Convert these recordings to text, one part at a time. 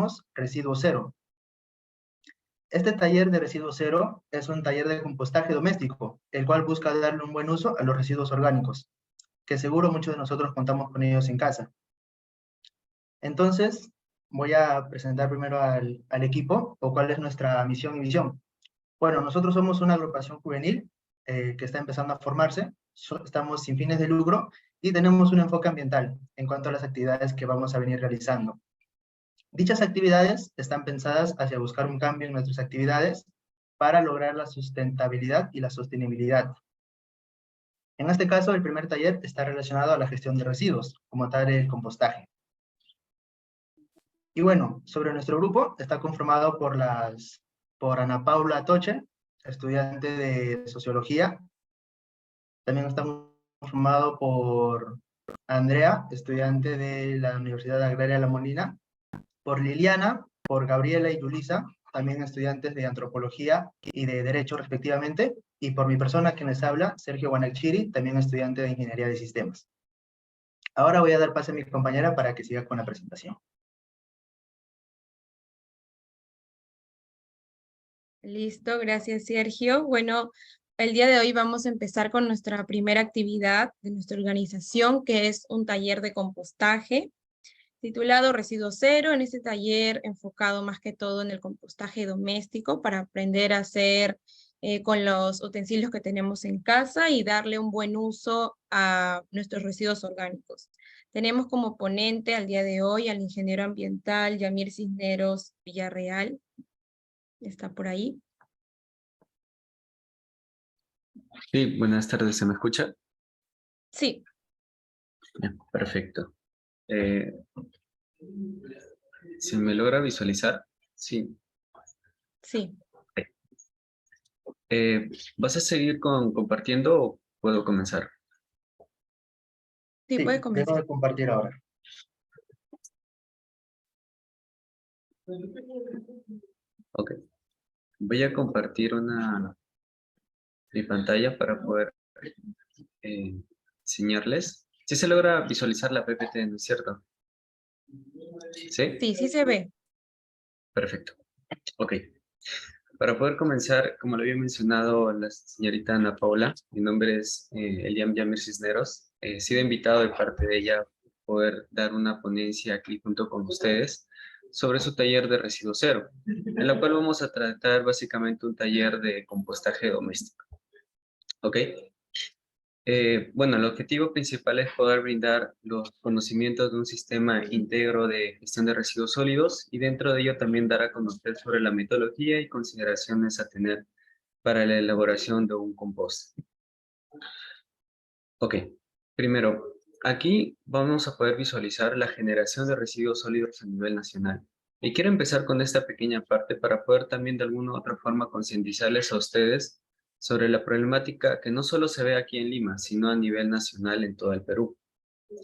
llamaremos Residuo Cero. Este taller de Residuo Cero es un taller de compostaje doméstico, el cual busca darle un buen uso a los residuos orgánicos, que seguro muchos de nosotros contamos con ellos en casa. Entonces, voy a presentar primero al equipo, o cuál es nuestra misión y visión. Bueno, nosotros somos una agrupación juvenil que está empezando a formarse, estamos sin fines de lucro y tenemos un enfoque ambiental en cuanto a las actividades que vamos a venir realizando. Dichas actividades están pensadas hacia buscar un cambio en nuestras actividades para lograr la sustentabilidad y la sostenibilidad. En este caso, el primer taller está relacionado a la gestión de residuos, como tal el compostaje. Y bueno, sobre nuestro grupo, está conformado por Ana Paula Toche, estudiante de Sociología. También está conformado por Andrea, estudiante de la Universidad Agraria La Molina, por Liliana, por Gabriela y Yulisa, también estudiantes de Antropología y de Derecho respectivamente, y por mi persona que les habla, Sergio Guanalchiri, también estudiante de Ingeniería de Sistemas. Ahora voy a dar pase a mi compañera para que siga con la presentación. Listo, gracias Sergio. Bueno, el día de hoy vamos a empezar con nuestra primera actividad de nuestra organización, que es un taller de compostaje, titulado Residuo Cero. En este taller enfocado más que todo en el compostaje doméstico para aprender a hacer con los utensilios que tenemos en casa y darle un buen uso a nuestros residuos orgánicos. Tenemos como ponente al día de hoy al ingeniero ambiental Yamir Cisneros Villarreal. ¿Está por ahí? Sí, buenas tardes, ¿se me escucha? Sí. Bien, perfecto. ¿Se me logra visualizar? Sí. Sí. ¿Vas a seguir compartiendo o puedo comenzar? Sí, puede Sí, dejo comenzar. de compartir ahora. Ok. Voy a compartir mi pantalla para poder enseñarles. Sí se logra visualizar la PPT, ¿no es cierto? ¿Sí? Sí, sí se ve. Perfecto. Ok. Para poder comenzar, como lo había mencionado la señorita Ana Paula, mi nombre es Eliam Yamir Cisneros. He sido invitado de parte de ella a poder dar una ponencia aquí junto con ustedes sobre su taller de residuo cero, en la cual vamos a tratar básicamente un taller de compostaje doméstico. ¿Ok? Bueno, el objetivo principal es poder brindar los conocimientos de un sistema íntegro de gestión de residuos sólidos y dentro de ello también dar a conocer sobre la metodología y consideraciones a tener para la elaboración de un compost. Ok, primero, aquí vamos a poder visualizar la generación de residuos sólidos a nivel nacional. Y quiero empezar con esta pequeña parte para poder también de alguna u otra forma concientizarles a ustedes sobre la problemática que no solo se ve aquí en Lima, sino a nivel nacional en todo el Perú.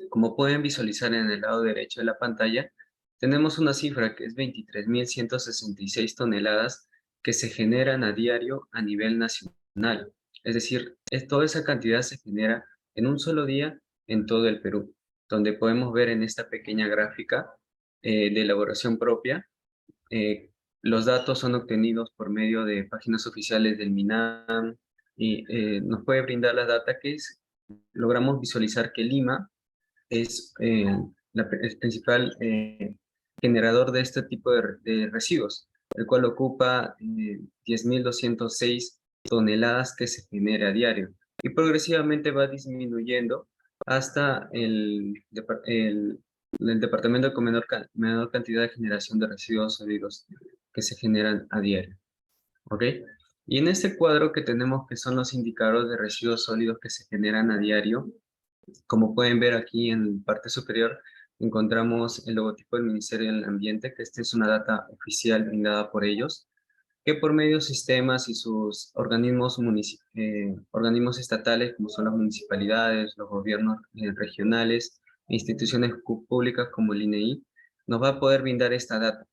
Como pueden visualizar en el lado derecho de la pantalla, tenemos una cifra que es 23.166 toneladas que se generan a diario a nivel nacional. Es decir, toda esa cantidad se genera en un solo día en todo el Perú, donde podemos ver en esta pequeña gráfica de elaboración propia. Los datos son obtenidos por medio de páginas oficiales del MINAM y nos puede brindar la data logramos visualizar que Lima es el principal generador de este tipo de residuos, el cual ocupa 10.206 toneladas que se genera a diario y progresivamente va disminuyendo hasta el departamento con menor cantidad de generación de residuos sólidos que se generan a diario. ¿Ok? Y en este cuadro que tenemos que son los indicadores de residuos sólidos que se generan a diario, como pueden ver aquí en la parte superior, encontramos el logotipo del Ministerio del Ambiente, que esta es una data oficial brindada por ellos, que por medio de sistemas y sus organismos estatales, como son las municipalidades, los gobiernos regionales, e instituciones públicas como el INEI, nos va a poder brindar esta data.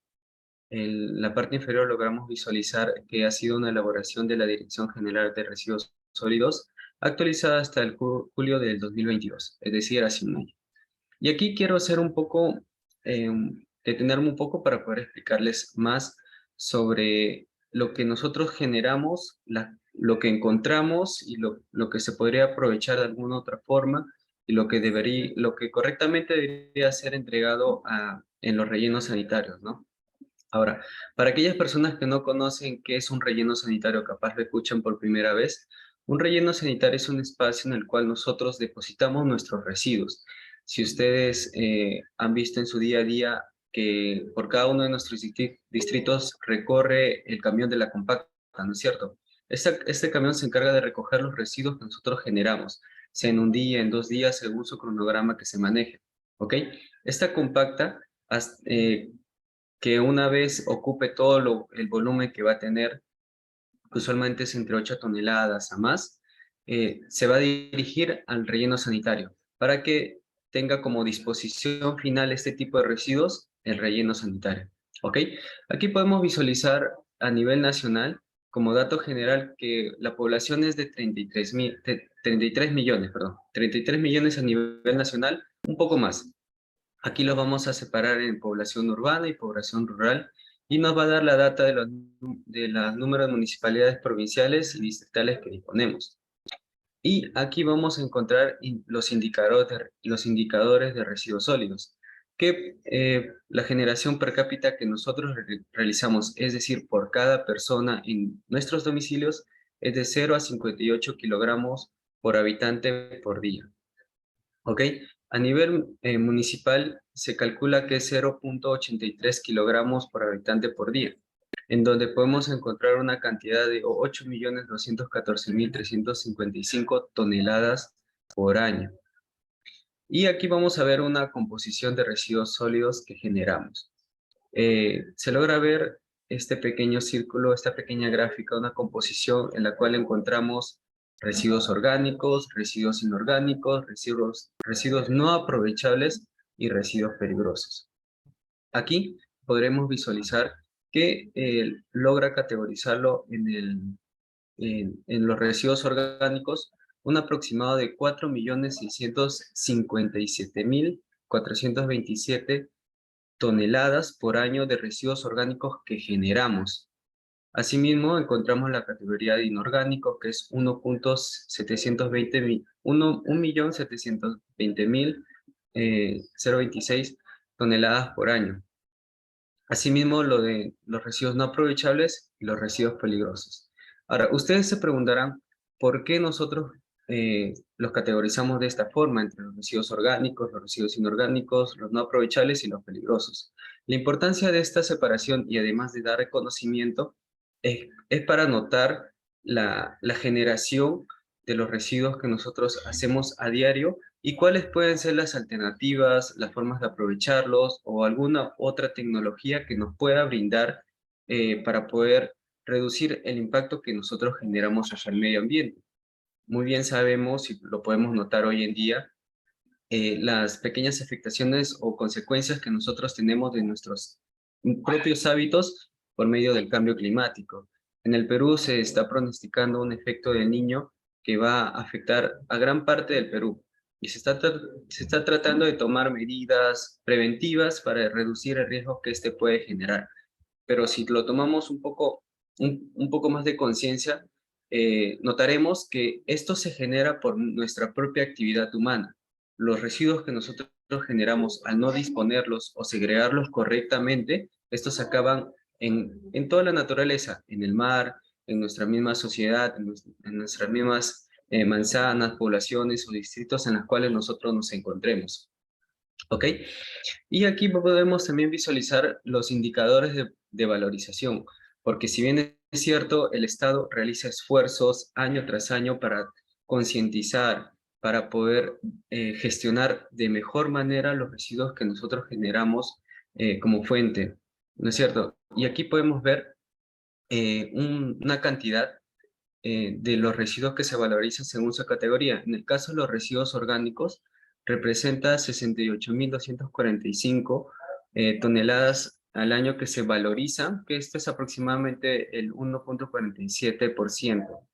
En la parte inferior logramos visualizar que ha sido una elaboración de la Dirección General de Residuos Sólidos actualizada hasta el julio del 2022, es decir, hace un año. Y aquí quiero hacer un poco detenerme un poco para poder explicarles más sobre lo que nosotros generamos, lo que encontramos y lo que se podría aprovechar de alguna otra forma y lo que correctamente debería ser entregado en los rellenos sanitarios, ¿no? Ahora, para aquellas personas que no conocen qué es un relleno sanitario, capaz lo escuchan por primera vez, un relleno sanitario es un espacio en el cual nosotros depositamos nuestros residuos. Si ustedes han visto en su día a día que por cada uno de nuestros distritos recorre el camión de la compacta, ¿no es cierto? Este camión se encarga de recoger los residuos que nosotros generamos, sea en un día, en 2 días, según su cronograma que se maneje, ¿ok? Esta compacta que una vez ocupe todo el volumen que va a tener, que usualmente es entre 8 toneladas a más, se va a dirigir al relleno sanitario para que tenga como disposición final este tipo de residuos el relleno sanitario. ¿Ok? Aquí podemos visualizar a nivel nacional, como dato general, que la población es de 33 millones, perdón, 33 millones a nivel nacional, un poco más. Aquí los vamos a separar en población urbana y población rural y nos va a dar la data de los números de municipalidades provinciales y distritales que disponemos. Y aquí vamos a encontrar los indicadores de residuos sólidos, que la generación per cápita que nosotros realizamos, es decir, por cada persona en nuestros domicilios, es de 0 a 58 kilogramos por habitante por día. ¿Ok? A nivel municipal se calcula que es 0,83 kilogramos por habitante por día, en donde podemos encontrar una cantidad de 8.214.355 toneladas por año. Y aquí vamos a ver una composición de residuos sólidos que generamos. Se logra ver este pequeño círculo, esta pequeña gráfica, una composición en la cual encontramos residuos orgánicos, residuos inorgánicos, residuos no aprovechables y residuos peligrosos. Aquí podremos visualizar que logra categorizarlo en los residuos orgánicos un aproximado de 4.657.427 toneladas por año de residuos orgánicos que generamos. Asimismo, encontramos la categoría de inorgánicos, que es 1.720.026 toneladas por año. Asimismo, lo de los residuos no aprovechables y los residuos peligrosos. Ahora, ustedes se preguntarán, ¿por qué nosotros los categorizamos de esta forma, entre los residuos orgánicos, los residuos inorgánicos, los no aprovechables y los peligrosos? La importancia de esta separación, y además de dar reconocimiento, es para notar la generación de los residuos que nosotros hacemos a diario y cuáles pueden ser las alternativas, las formas de aprovecharlos o alguna otra tecnología que nos pueda brindar para poder reducir el impacto que nosotros generamos hacia el medio ambiente. Muy bien sabemos, y lo podemos notar hoy en día, las pequeñas afectaciones o consecuencias que nosotros tenemos de nuestros propios hábitos por medio del cambio climático. En el Perú se está pronosticando un efecto del Niño que va a afectar a gran parte del Perú y se está tratando de tomar medidas preventivas para reducir el riesgo que este puede generar. Pero si lo tomamos un poco más de conciencia, notaremos que esto se genera por nuestra propia actividad humana. Los residuos que nosotros generamos al no disponerlos o segregarlos correctamente, estos acaban en toda la naturaleza, en el mar, en nuestra misma sociedad, en nuestras mismas manzanas, poblaciones o distritos en las cuales nosotros nos encontremos. ¿Ok? Y aquí podemos también visualizar los indicadores de valorización, porque si bien es cierto, el Estado realiza esfuerzos año tras año para concientizar, para poder gestionar de mejor manera los residuos que nosotros generamos como fuente, ¿no es cierto? Y aquí podemos ver una cantidad de los residuos que se valorizan según su categoría. En el caso de los residuos orgánicos, representa 68.245 toneladas al año que se valorizan, que esto es aproximadamente el 1,47%.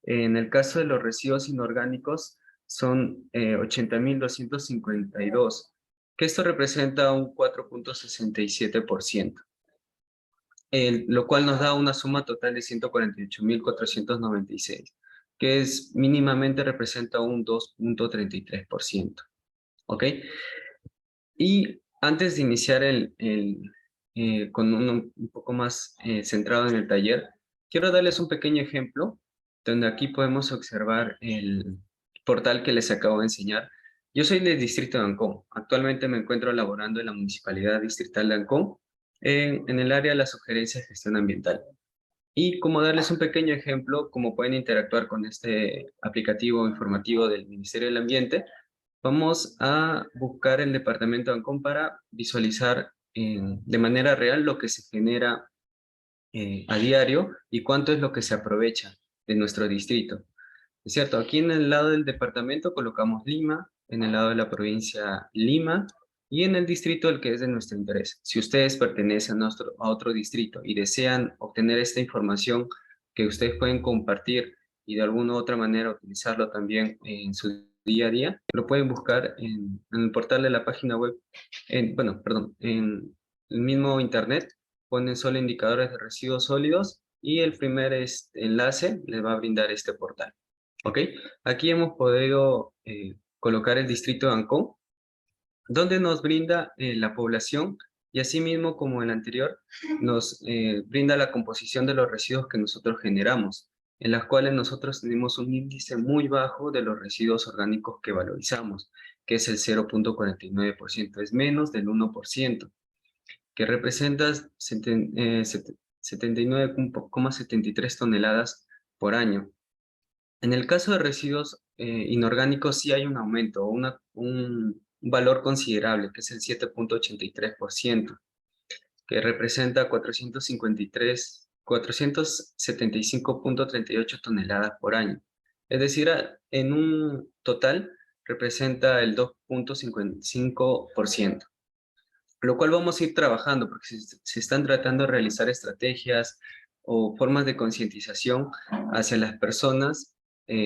En el caso de los residuos inorgánicos, son 80.252. que esto representa un 4.67%, lo cual nos da una suma total de 148.496, que es mínimamente representa un 2.33%. ¿Ok? Y antes de iniciar con un poco más centrado en el taller, quiero darles un pequeño ejemplo, donde aquí podemos observar el portal que les acabo de enseñar. Yo soy del distrito de Ancón. Actualmente me encuentro laborando en la Municipalidad Distrital de Ancón, en el área de la sugerencia de gestión ambiental. Y como darles un pequeño ejemplo, cómo pueden interactuar con este aplicativo informativo del Ministerio del Ambiente, vamos a buscar el departamento de Ancón para visualizar de manera real lo que se genera a diario y cuánto es lo que se aprovecha de nuestro distrito. ¿Es cierto? Aquí en el lado del departamento colocamos Lima, en el lado de la provincia Lima, y en el distrito el que es de nuestro interés. Si ustedes pertenecen a otro distrito y desean obtener esta información que ustedes pueden compartir y de alguna u otra manera utilizarlo también en su día a día, lo pueden buscar en el portal de la página web, en el mismo internet, ponen solo indicadores de residuos sólidos y el primer enlace les va a brindar este portal. ¿Ok? Aquí hemos podido colocar el distrito de Ancón, donde nos brinda la población y asimismo, como el anterior, nos brinda la composición de los residuos que nosotros generamos, en las cuales nosotros tenemos un índice muy bajo de los residuos orgánicos que valorizamos, que es el 0.49%, es menos del 1%, que representa 79,73 toneladas por año. En el caso de residuos inorgánicos sí hay un aumento, un valor considerable, que es el 7.83%, que representa 475.38 toneladas por año. Es decir, en un total representa el 2.55%, lo cual vamos a ir trabajando porque se están tratando de realizar estrategias o formas de concientización hacia las personas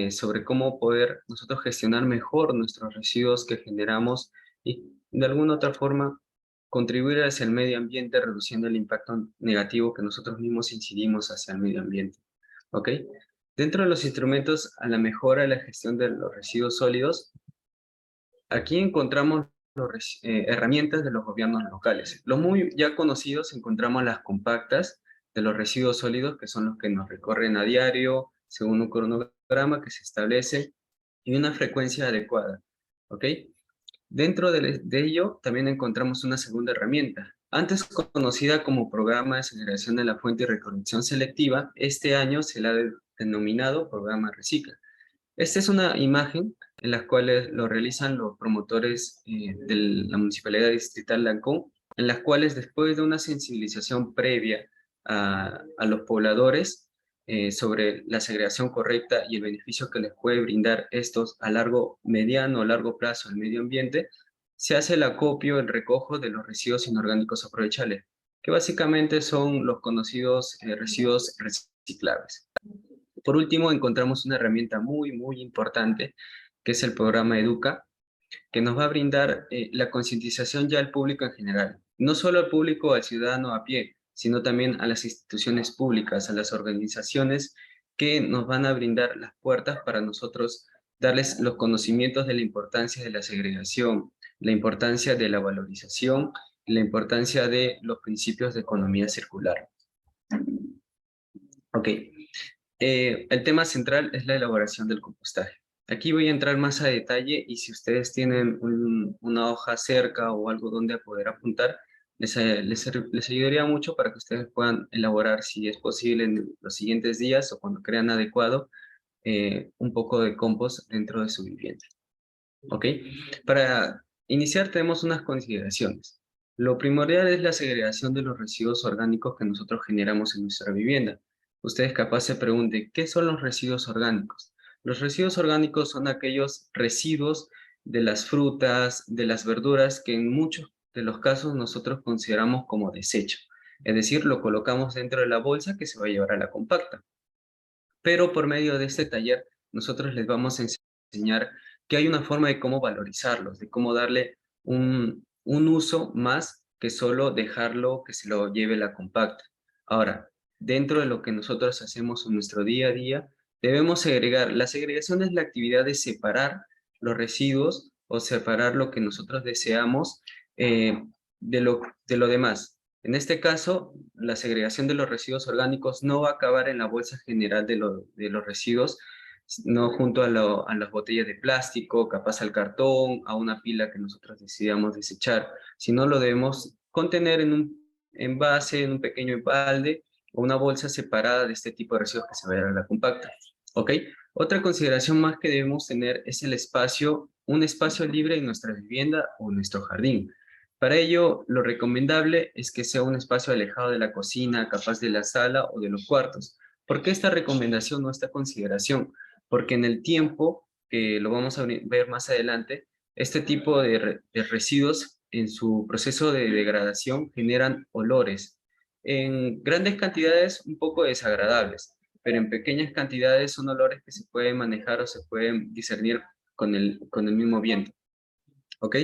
sobre cómo poder nosotros gestionar mejor nuestros residuos que generamos y de alguna otra forma contribuir hacia el medio ambiente reduciendo el impacto negativo que nosotros mismos incidimos hacia el medio ambiente. ¿Ok? Dentro de los instrumentos a la mejora de la gestión de los residuos sólidos, aquí encontramos herramientas de los gobiernos locales. Los muy ya conocidos encontramos las compactas de los residuos sólidos, que son los que nos recorren a diario, según un cronograma que se establece, y una frecuencia adecuada. ¿Ok? Dentro de ello también encontramos una segunda herramienta, antes conocida como Programa de Segregación de la Fuente y Recolección Selectiva. Este año se la ha denominado Programa Recicla. Esta es una imagen en la cual lo realizan los promotores de la Municipalidad Distrital de Ancón, en las cuales después de una sensibilización previa a los pobladores sobre la segregación correcta y el beneficio que les puede brindar estos a mediano o largo plazo al medio ambiente, se hace el acopio, el recojo de los residuos inorgánicos aprovechables, que básicamente son los conocidos residuos reciclables. Por último, encontramos una herramienta muy importante, que es el programa Educa, que nos va a brindar la concientización ya al público en general. No solo al público, al ciudadano a pie, sino también a las instituciones públicas, a las organizaciones que nos van a brindar las puertas para nosotros darles los conocimientos de la importancia de la segregación, la importancia de la valorización, la importancia de los principios de economía circular. Ok. El tema central es la elaboración del compostaje. Aquí voy a entrar más a detalle y si ustedes tienen una hoja cerca o algo donde poder apuntar, les ayudaría mucho para que ustedes puedan elaborar, si es posible, en los siguientes días o cuando crean adecuado, un poco de compost dentro de su vivienda. ¿Ok? Para iniciar tenemos unas consideraciones. Lo primordial es la segregación de los residuos orgánicos que nosotros generamos en nuestra vivienda. Ustedes capaz se pregunten, ¿qué son los residuos orgánicos? Los residuos orgánicos son aquellos residuos de las frutas, de las verduras, que en muchos de los casos nosotros consideramos como desecho. Es decir, lo colocamos dentro de la bolsa que se va a llevar a la compacta. Pero por medio de este taller, nosotros les vamos a enseñar que hay una forma de cómo valorizarlos, de cómo darle un un uso más que solo dejarlo que se lo lleve la compacta. Ahora, dentro de lo que nosotros hacemos en nuestro día a día, debemos segregar. La segregación es la actividad de separar los residuos o separar lo que nosotros deseamos de lo demás. En este caso, la segregación de los residuos orgánicos no va a acabar en la bolsa general de los residuos, no junto a las botellas de plástico, capaz al cartón, a una pila que nosotros decidamos desechar, sino lo debemos contener en un envase, en un pequeño balde o una bolsa separada de este tipo de residuos que se vayan a la compacta. ¿Ok? Otra consideración más que debemos tener es el espacio, un espacio libre en nuestra vivienda o nuestro jardín. Para ello, lo recomendable es que sea un espacio alejado de la cocina, capaz de la sala o de los cuartos. ¿Por qué esta recomendación o esta consideración? Porque en el tiempo, que lo vamos a ver más adelante, este tipo de residuos en su proceso de degradación generan olores. En grandes cantidades un poco desagradables, pero en pequeñas cantidades son olores que se pueden manejar o se pueden discernir con el mismo viento. ¿Ok?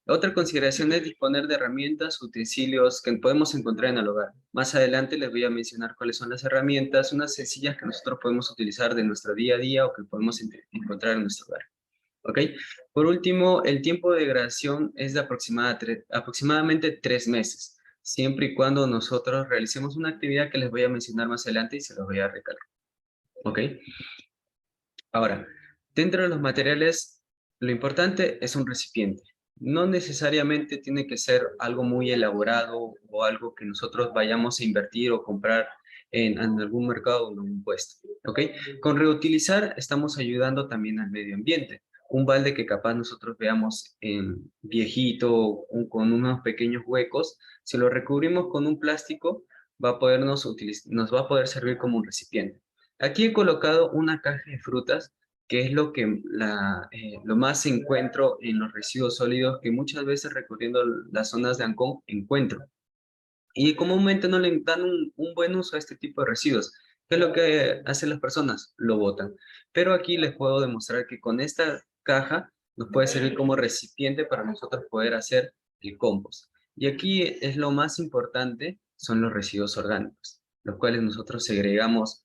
Otra consideración es disponer de herramientas, utensilios que podemos encontrar en el hogar. Más adelante les voy a mencionar cuáles son las herramientas, unas sencillas que nosotros podemos utilizar de nuestro día a día o que podemos encontrar en nuestro hogar. ¿Ok? Por último, el tiempo de degradación es de aproximadamente 3 meses, siempre y cuando nosotros realicemos una actividad que les voy a mencionar más adelante y se los voy a recalcar. ¿Ok? Ahora, dentro de los materiales, lo importante es un recipiente. No necesariamente tiene que ser algo muy elaborado o algo que nosotros vayamos a invertir o comprar en algún mercado o en un puesto, ¿ok? Con reutilizar estamos ayudando también al medio ambiente. Un balde que capaz nosotros veamos en viejito, con unos pequeños huecos, si lo recubrimos con un plástico, nos va a poder servir como un recipiente. Aquí he colocado una caja de frutas, que es lo que lo más encuentro en los residuos sólidos que muchas veces recorriendo las zonas de Ancón encuentro. Y comúnmente no le dan un buen uso a este tipo de residuos. ¿Qué es lo que hacen las personas? Lo botan. Pero aquí les puedo demostrar que con esta caja nos puede servir como recipiente para nosotros poder hacer el compost. Y aquí es lo más importante, son los residuos orgánicos, los cuales nosotros segregamos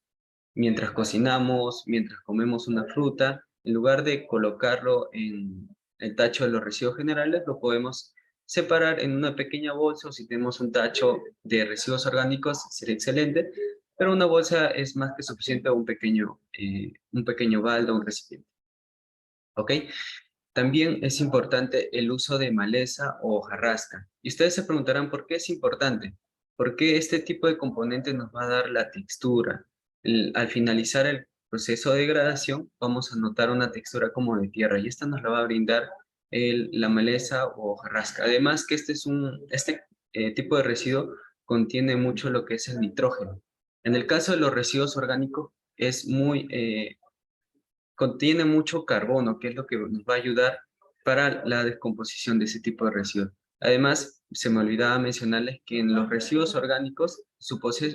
mientras cocinamos, mientras comemos una fruta. En lugar de colocarlo en el tacho de los residuos generales, lo podemos separar en una pequeña bolsa, o si tenemos un tacho de residuos orgánicos, sería excelente, pero una bolsa es más que suficiente o un pequeño balde, un recipiente. ¿Ok? También es importante el uso de maleza o hojarasca. Y ustedes se preguntarán, ¿por qué es importante? Porque este tipo de componente nos va a dar la textura. Al finalizar el proceso de degradación, vamos a notar una textura como de tierra, y esta nos la va a brindar la maleza o hojarasca. Además que este tipo de residuo contiene mucho lo que es el nitrógeno. En el caso de los residuos orgánicos, contiene mucho carbono, que es lo que nos va a ayudar para la descomposición de ese tipo de residuos. Además, se me olvidaba mencionarles que en los residuos orgánicos,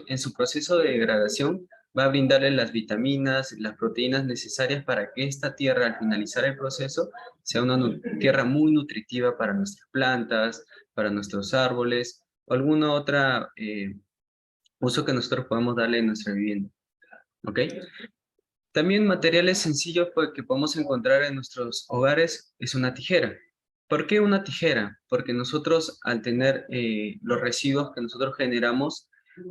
en su proceso de degradación, va a brindarle las vitaminas, las proteínas necesarias para que esta tierra, al finalizar el proceso, sea una tierra muy nutritiva para nuestras plantas, para nuestros árboles, o alguna otra uso que nosotros podemos darle en nuestra vivienda. ¿Ok? También materiales sencillos que podemos encontrar en nuestros hogares es una tijera. ¿Por qué una tijera? Porque nosotros, al tener los residuos que nosotros generamos,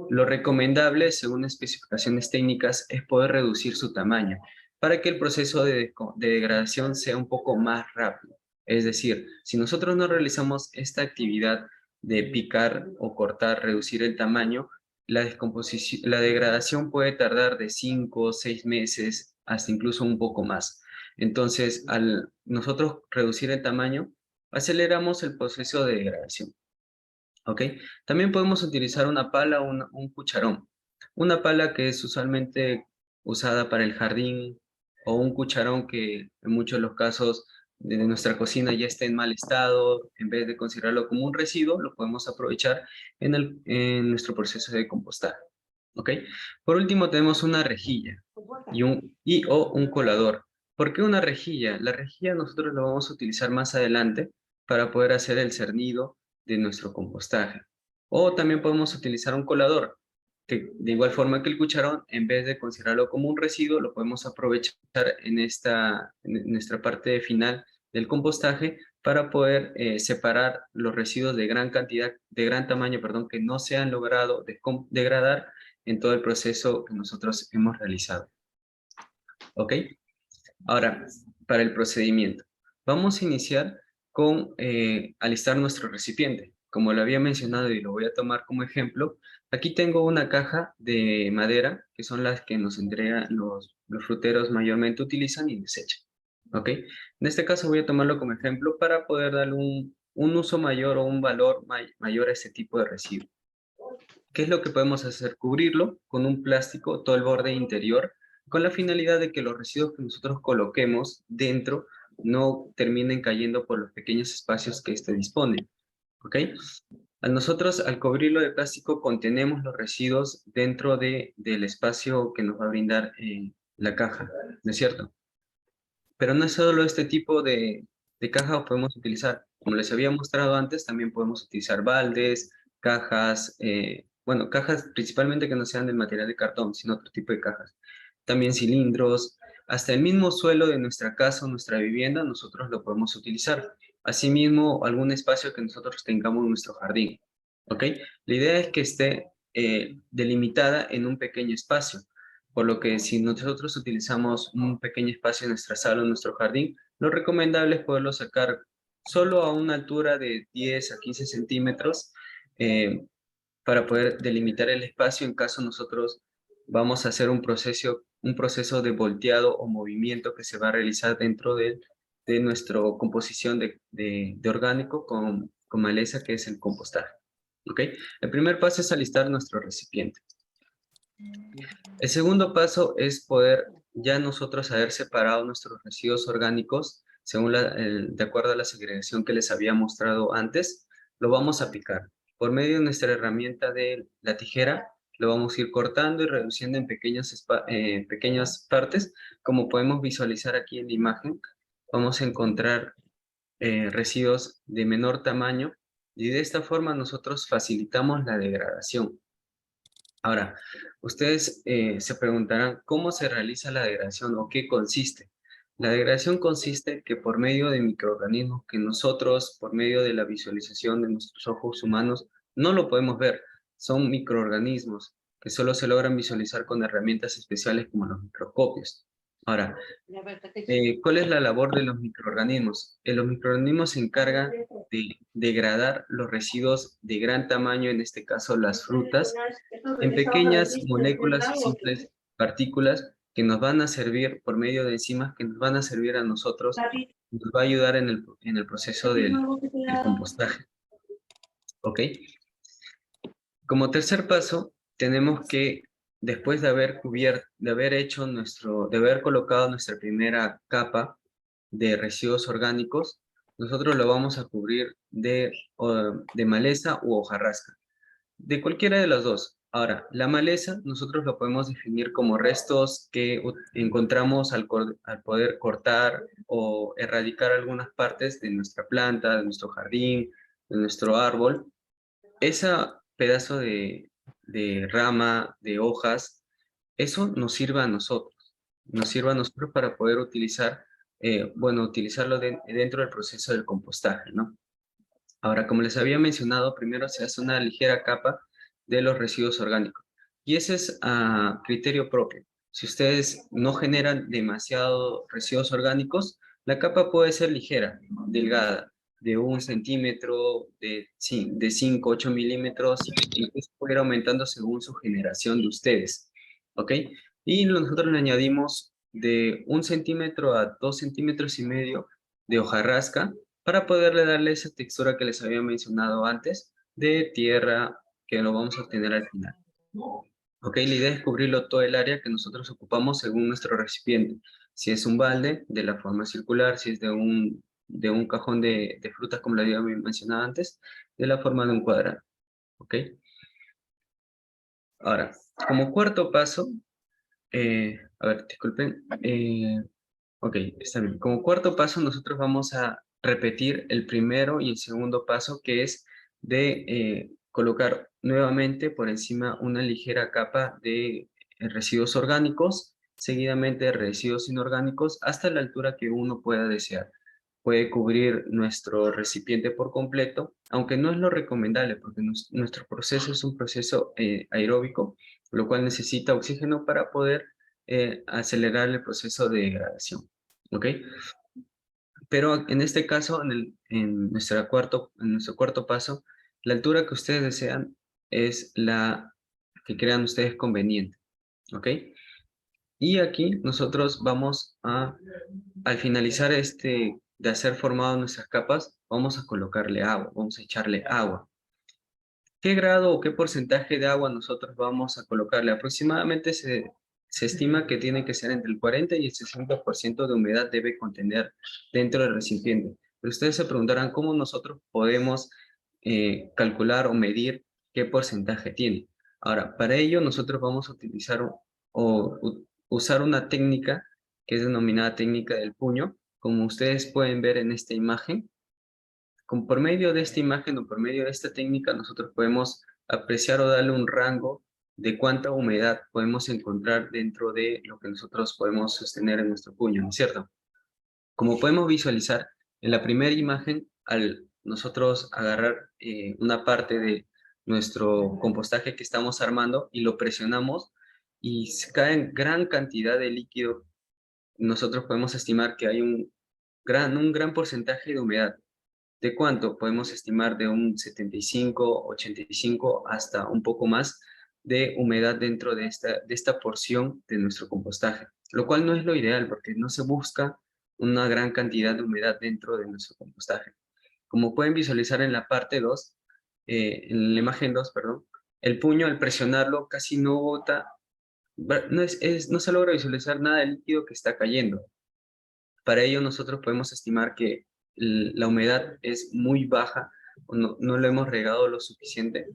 lo recomendable, según especificaciones técnicas, es poder reducir su tamaño para que el proceso de degradación sea un poco más rápido. Es decir, si nosotros no realizamos esta actividad de picar o cortar, reducir el tamaño, la degradación puede tardar de 5 o 6 meses hasta incluso un poco más. Entonces, al nosotros reducir el tamaño, aceleramos el proceso de degradación. ¿Ok? También podemos utilizar una pala o un cucharón. Una pala que es usualmente usada para el jardín, o un cucharón que en muchos de los casos de nuestra cocina ya está en mal estado. En vez de considerarlo como un residuo, lo podemos aprovechar en nuestro proceso de compostaje. ¿Ok? Por último, tenemos una rejilla o un colador. ¿Por qué una rejilla? La rejilla nosotros lo vamos a utilizar más adelante para poder hacer el cernido de nuestro compostaje. O también podemos utilizar un colador, que de igual forma que el cucharón, en vez de considerarlo como un residuo, lo podemos aprovechar en nuestra parte final del compostaje para poder separar los residuos de gran cantidad, de gran tamaño, perdón, que no se han logrado degradar en todo el proceso que nosotros hemos realizado. ¿Ok? Ahora, para el procedimiento. Vamos a iniciar con alistar nuestro recipiente. Como lo había mencionado y lo voy a tomar como ejemplo, aquí tengo una caja de madera, que son las que nos entregan los fruteros mayormente utilizan y desechan. ¿Ok? En este caso voy a tomarlo como ejemplo para poder darle un uso mayor o un valor mayor a este tipo de residuo. ¿Qué es lo que podemos hacer? Cubrirlo con un plástico, todo el borde interior, con la finalidad de que los residuos que nosotros coloquemos dentro no terminen cayendo por los pequeños espacios que éste dispone. ¿Ok? Al cubrirlo de plástico, contenemos los residuos dentro del espacio que nos va a brindar la caja, ¿no es cierto? Pero no es solo este tipo de caja que podemos utilizar. Como les había mostrado antes, también podemos utilizar baldes, cajas, bueno, cajas principalmente que no sean del material de cartón, sino otro tipo de cajas. También cilindros, hasta el mismo suelo de nuestra casa o nuestra vivienda, nosotros lo podemos utilizar. Asimismo, algún espacio que nosotros tengamos en nuestro jardín. ¿Ok? La idea es que esté delimitada en un pequeño espacio. Por lo que si nosotros utilizamos un pequeño espacio en nuestra sala o en nuestro jardín, lo recomendable es poderlo sacar solo a una altura de 10 a 15 centímetros para poder delimitar el espacio en caso nosotros vamos a hacer un proceso de volteado o movimiento que se va a realizar dentro de nuestra composición de orgánico con maleza, que es el compostaje. ¿Ok? El primer paso es alistar nuestro recipiente. El segundo paso es poder ya nosotros haber separado nuestros residuos orgánicos según de acuerdo a la segregación que les había mostrado antes. Lo vamos a picar. Por medio de nuestra herramienta de la tijera, lo vamos a ir cortando y reduciendo en pequeñas partes. Como podemos visualizar aquí en la imagen, vamos a encontrar residuos de menor tamaño y de esta forma nosotros facilitamos la degradación. Ahora, ustedes se preguntarán cómo se realiza la degradación o qué consiste. La degradación consiste que por medio de microorganismos que nosotros, por medio de la visualización de nuestros ojos humanos, no lo podemos ver. Son microorganismos que solo se logran visualizar con herramientas especiales como los microscopios. Ahora, ¿cuál es la labor de los microorganismos? Los microorganismos se encargan de degradar los residuos de gran tamaño, en este caso las frutas, en pequeñas moléculas y simples partículas que nos van a servir por medio de enzimas que nos van a servir a nosotros, nos va a ayudar en el proceso del compostaje. ¿Ok? Como tercer paso, tenemos que, después de haber colocado nuestra primera capa de residuos orgánicos, nosotros lo vamos a cubrir de maleza u hojarasca. De cualquiera de las dos. Ahora, la maleza nosotros lo podemos definir como restos que encontramos al poder cortar o erradicar algunas partes de nuestra planta, de nuestro jardín, de nuestro árbol. Ese pedazo de rama, de hojas, eso nos sirve a nosotros. Nos sirve a nosotros para poder utilizarlo dentro del proceso del compostaje, ¿no? Ahora, como les había mencionado, primero se hace una ligera capa de los residuos orgánicos. Y ese es a criterio propio. Si ustedes no generan demasiado residuos orgánicos, la capa puede ser ligera, delgada, de 1 centímetro, de 5, 8 milímetros, incluso puede ir aumentando según su generación de ustedes. ¿Ok? Y nosotros le añadimos de 1 centímetro a 2 centímetros y medio de hojarasca, para poderle darle esa textura que les había mencionado antes, de tierra, que lo vamos a obtener al final. Ok, la idea es cubrirlo todo el área que nosotros ocupamos según nuestro recipiente. Si es un balde, de la forma circular; si es de un cajón de frutas, como le había mencionado antes, de la forma de un cuadrado. Ok. Ahora, como cuarto paso, a ver, disculpen. Ok, está bien. Como cuarto paso, nosotros vamos a repetir el primero y el segundo paso, que es de colocar nuevamente por encima una ligera capa de residuos orgánicos, seguidamente residuos inorgánicos, hasta la altura que uno pueda desear. Puede cubrir nuestro recipiente por completo, aunque no es lo recomendable, porque nuestro proceso es un proceso aeróbico, lo cual necesita oxígeno para poder acelerar el proceso de degradación. ¿Ok? Pero en este caso, en nuestro cuarto paso, la altura que ustedes desean es la que crean ustedes conveniente. ¿Ok? Y aquí nosotros vamos al finalizar de hacer formado nuestras capas, vamos a colocarle agua, vamos a echarle agua. ¿Qué grado o qué porcentaje de agua nosotros vamos a colocarle? Aproximadamente se estima que tiene que ser entre el 40 y el 60% de humedad debe contener dentro del recipiente. Pero ustedes se preguntarán cómo nosotros podemos calcular o medir qué porcentaje tiene. Ahora, para ello nosotros vamos a utilizar usar una técnica que es denominada técnica del puño. Como ustedes pueden ver en esta imagen, por medio de esta imagen o por medio de esta técnica nosotros podemos apreciar o darle un rango de cuánta humedad podemos encontrar dentro de lo que nosotros podemos sostener en nuestro puño, ¿no es cierto? Como podemos visualizar, en la primera imagen, al nosotros agarrar una parte de nuestro compostaje que estamos armando y lo presionamos y se cae gran cantidad de líquido, nosotros podemos estimar que hay un gran porcentaje de humedad. ¿De cuánto? Podemos estimar de un 75, 85 hasta un poco más de humedad dentro de esta porción de nuestro compostaje, lo cual no es lo ideal porque no se busca una gran cantidad de humedad dentro de nuestro compostaje. Como pueden visualizar en la parte 2, en la imagen 2, perdón, el puño al presionarlo casi no bota, no se logra visualizar nada del líquido que está cayendo. Para ello nosotros podemos estimar que la humedad es muy baja, o no lo hemos regado lo suficiente,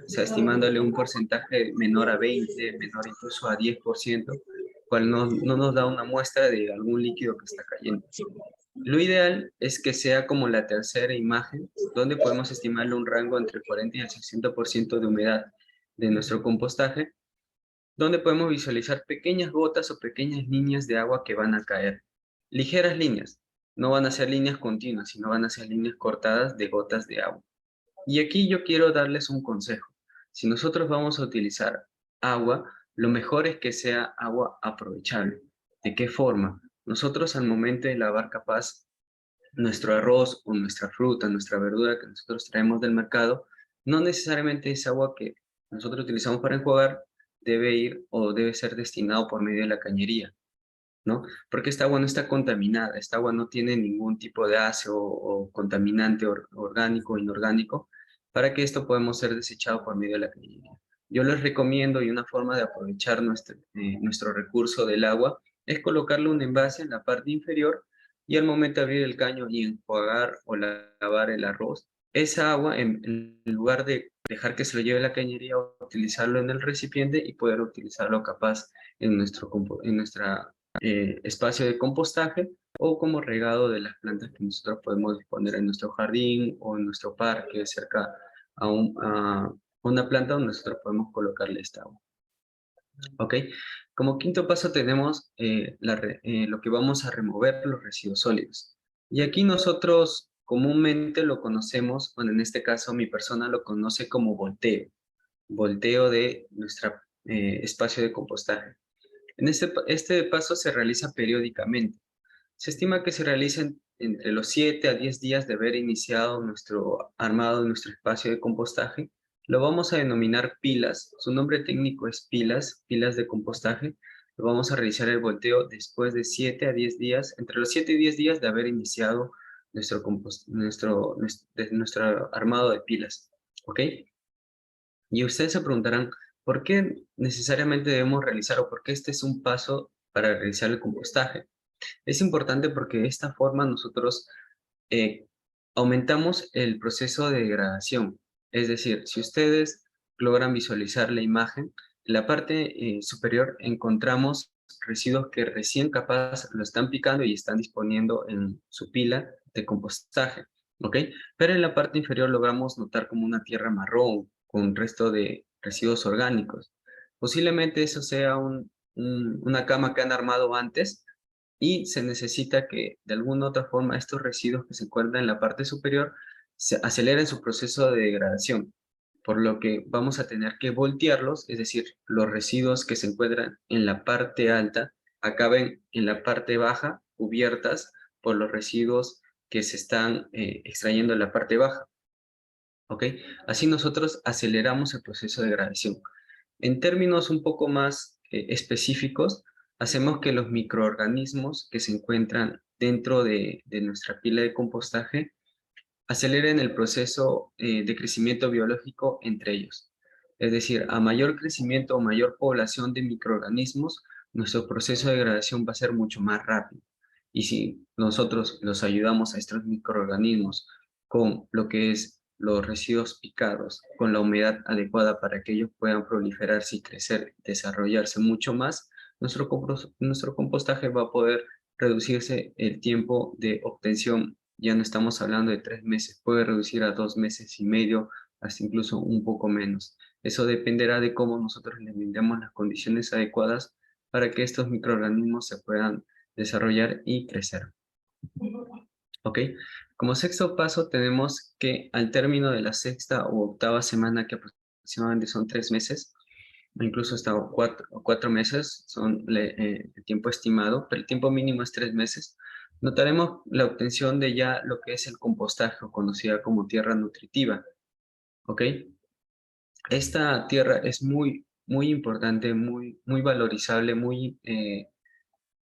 o sea, estimándole un porcentaje menor a 20, menor incluso a 10%, cual no nos da una muestra de algún líquido que está cayendo. Lo ideal es que sea como la tercera imagen, donde podemos estimarle un rango entre el 40 y el 60% de humedad de nuestro compostaje, donde podemos visualizar pequeñas gotas o pequeñas líneas de agua que van a caer. Ligeras líneas, no van a ser líneas continuas, sino van a ser líneas cortadas de gotas de agua. Y aquí yo quiero darles un consejo. Si nosotros vamos a utilizar agua, lo mejor es que sea agua aprovechable. ¿De qué forma? Nosotros al momento de lavar capaz nuestro arroz o nuestra fruta, nuestra verdura que nosotros traemos del mercado, no necesariamente es agua que nosotros utilizamos para enjuagar debe ir o debe ser destinado por medio de la cañería, ¿no? Porque esta agua no está contaminada, esta agua no tiene ningún tipo de ácido o contaminante orgánico o inorgánico, para que esto podamos ser desechado por medio de la cañería. Yo les recomiendo, y una forma de aprovechar nuestro recurso del agua, es colocarle un envase en la parte inferior y al momento de abrir el caño y enjuagar o lavar el arroz, esa agua, en lugar de dejar que se lo lleve la cañería, utilizarlo en el recipiente y poder utilizarlo capaz en nuestro espacio de compostaje o como regado de las plantas que nosotros podemos disponer en nuestro jardín o en nuestro parque cerca a una planta donde nosotros podemos colocarle esta agua. ¿Ok? Como quinto paso tenemos lo que vamos a remover, los residuos sólidos. Y aquí nosotros comúnmente lo conocemos, bueno, en este caso mi persona lo conoce como volteo de nuestro espacio de compostaje. Este paso se realiza periódicamente. Se estima que se realicen entre los 7 a 10 días de haber iniciado nuestro armado de nuestro espacio de compostaje. Lo vamos a denominar pilas. Su nombre técnico es pilas de compostaje. Lo vamos a realizar el volteo después de 7 a 10 días, entre los 7 y 10 días de haber iniciado nuestro armado de pilas. ¿Ok? Y ustedes se preguntarán, ¿por qué necesariamente debemos realizar o por qué este es un paso para realizar el compostaje? Es importante porque de esta forma nosotros aumentamos el proceso de degradación. Es decir, si ustedes logran visualizar la imagen, en la parte superior encontramos residuos que recién capaz lo están picando y están disponiendo en su pila compostaje, ¿ok? Pero en la parte inferior logramos notar como una tierra marrón con resto de residuos orgánicos. Posiblemente eso sea una cama que han armado antes y se necesita que de alguna u otra forma estos residuos que se encuentran en la parte superior se aceleren su proceso de degradación, por lo que vamos a tener que voltearlos, es decir, los residuos que se encuentran en la parte alta acaben en la parte baja, cubiertas por los residuos que se están extrayendo en la parte baja. ¿Ok? Así nosotros aceleramos el proceso de degradación. En términos un poco más específicos, hacemos que los microorganismos que se encuentran dentro de nuestra pila de compostaje aceleren el proceso de crecimiento biológico entre ellos. Es decir, a mayor crecimiento o mayor población de microorganismos, nuestro proceso de degradación va a ser mucho más rápido. Y si nosotros los ayudamos a estos microorganismos con lo que es los residuos picados, con la humedad adecuada para que ellos puedan proliferarse y crecer, desarrollarse mucho más, nuestro compostaje va a poder reducirse el tiempo de obtención. Ya no estamos hablando de 3 meses, puede reducir a 2 meses y medio, hasta incluso un poco menos. Eso dependerá de cómo nosotros le brindemos las condiciones adecuadas para que estos microorganismos se puedan desarrollar y crecer. ¿Ok? Como sexto paso tenemos que al término de la sexta o octava semana, que aproximadamente son 3 meses, incluso hasta 4 meses son el tiempo estimado, pero el tiempo mínimo es 3 meses, notaremos la obtención de ya lo que es el compostaje, o conocida como tierra nutritiva. ¿Ok? Esta tierra es muy importante, muy valorizable,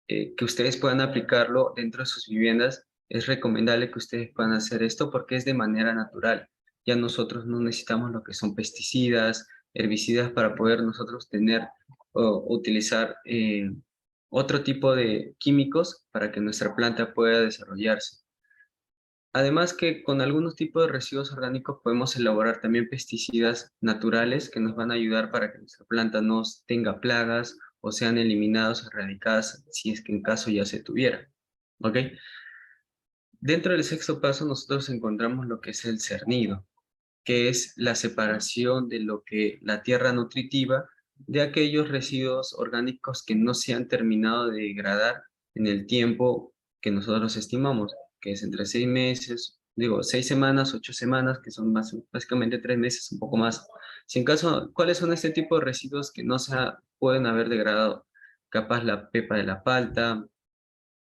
que ustedes puedan aplicarlo dentro de sus viviendas. Es recomendable que ustedes puedan hacer esto porque es de manera natural. Ya nosotros no necesitamos lo que son pesticidas, herbicidas para poder nosotros tener o utilizar otro tipo de químicos para que nuestra planta pueda desarrollarse. Además que con algunos tipos de residuos orgánicos podemos elaborar también pesticidas naturales que nos van a ayudar para que nuestra planta no tenga plagas o sean eliminados o erradicadas si es que en caso ya se tuviera. ¿Ok? Dentro del sexto paso nosotros encontramos lo que es el cernido, que es la separación de lo que la tierra nutritiva de aquellos residuos orgánicos que no se han terminado de degradar en el tiempo que nosotros estimamos, que es entre 6 meses, 6 semanas, 8 semanas, que son básicamente 3 meses, un poco más. Si en caso, ¿cuáles son este tipo de residuos que no pueden haber degradado? Capaz la pepa de la palta,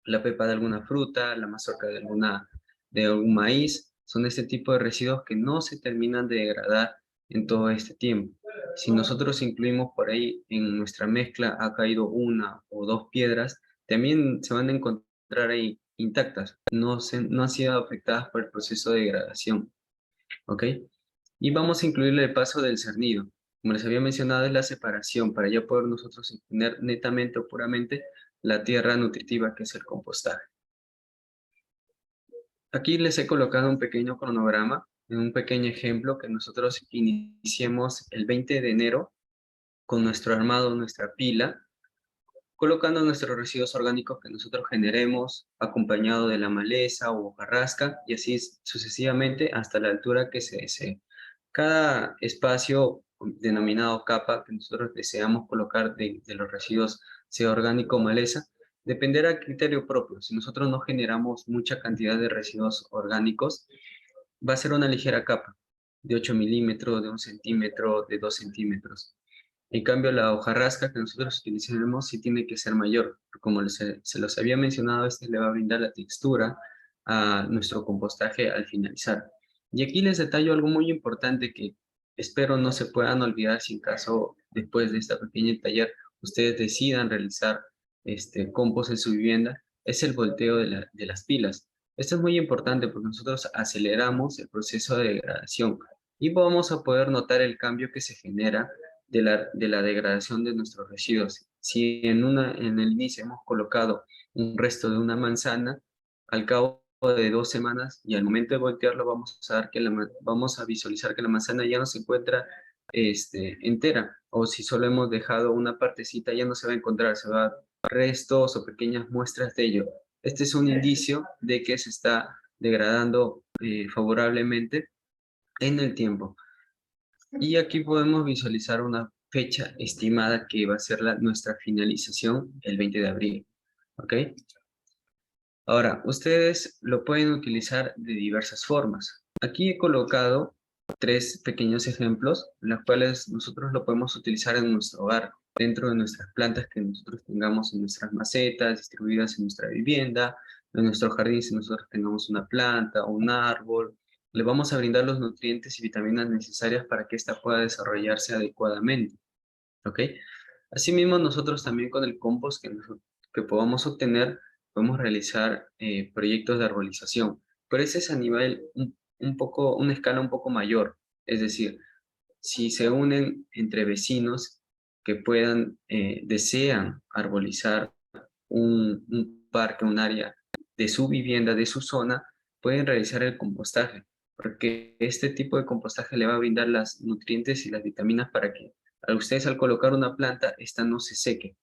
la pepa de alguna fruta, la mazorca de algún maíz, son este tipo de residuos que no se terminan de degradar en todo este tiempo. Si nosotros incluimos por ahí en nuestra mezcla ha caído 1 o 2 piedras, también se van a encontrar ahí intactas, no han sido afectadas por el proceso de degradación. ¿Ok? Y vamos a incluirle el paso del cernido. Como les había mencionado, es la separación para ya poder nosotros obtener netamente o puramente la tierra nutritiva que es el compostaje. Aquí les he colocado un pequeño cronograma, en un pequeño ejemplo que nosotros iniciemos el 20 de enero con nuestro armado, nuestra pila, colocando nuestros residuos orgánicos que nosotros generemos, acompañado de la maleza o hojarasca, y así sucesivamente hasta la altura que se desee. Cada espacio denominado capa que nosotros deseamos colocar de los residuos, sea orgánico o maleza, dependerá a criterio propio. Si nosotros no generamos mucha cantidad de residuos orgánicos, va a ser una ligera capa de 8 milímetros, de 1 centímetro, de 2 centímetros. En cambio, la hojarasca que nosotros utilizaremos sí tiene que ser mayor. Como se los había mencionado, este le va a brindar la textura a nuestro compostaje al finalizar. Y aquí les detallo algo muy importante que espero no se puedan olvidar si en caso, después de esta pequeña taller, ustedes decidan realizar compost en su vivienda, es el volteo de las pilas. Esto es muy importante porque nosotros aceleramos el proceso de degradación y vamos a poder notar el cambio que se genera de la degradación de nuestros residuos. Si en el inicio hemos colocado un resto de una manzana, al cabo de 2 semanas y al momento de voltearlo vamos a visualizar que la manzana ya no se encuentra entera, o si solo hemos dejado una partecita ya no se va a encontrar, se va a restos o pequeñas muestras de ello. Este es un indicio de que se está degradando favorablemente en el tiempo. Y aquí podemos visualizar una fecha estimada que va a ser nuestra finalización el 20 de abril. ¿Ok? Ahora, ustedes lo pueden utilizar de diversas formas. Aquí he colocado 3 pequeños ejemplos, los cuales nosotros lo podemos utilizar en nuestro hogar, dentro de nuestras plantas que nosotros tengamos en nuestras macetas, distribuidas en nuestra vivienda, en nuestro jardín, si nosotros tengamos una planta o un árbol. Le vamos a brindar los nutrientes y vitaminas necesarias para que ésta pueda desarrollarse adecuadamente. ¿Ok? Asimismo, nosotros también con el compost que podamos obtener, podemos realizar proyectos de arbolización, pero ese es a nivel una escala un poco mayor. Es decir, si se unen entre vecinos que desean arbolizar un parque, un área de su vivienda, de su zona, pueden realizar el compostaje, porque este tipo de compostaje le va a brindar los nutrientes y las vitaminas para que ustedes al colocar una planta, esta no se seque.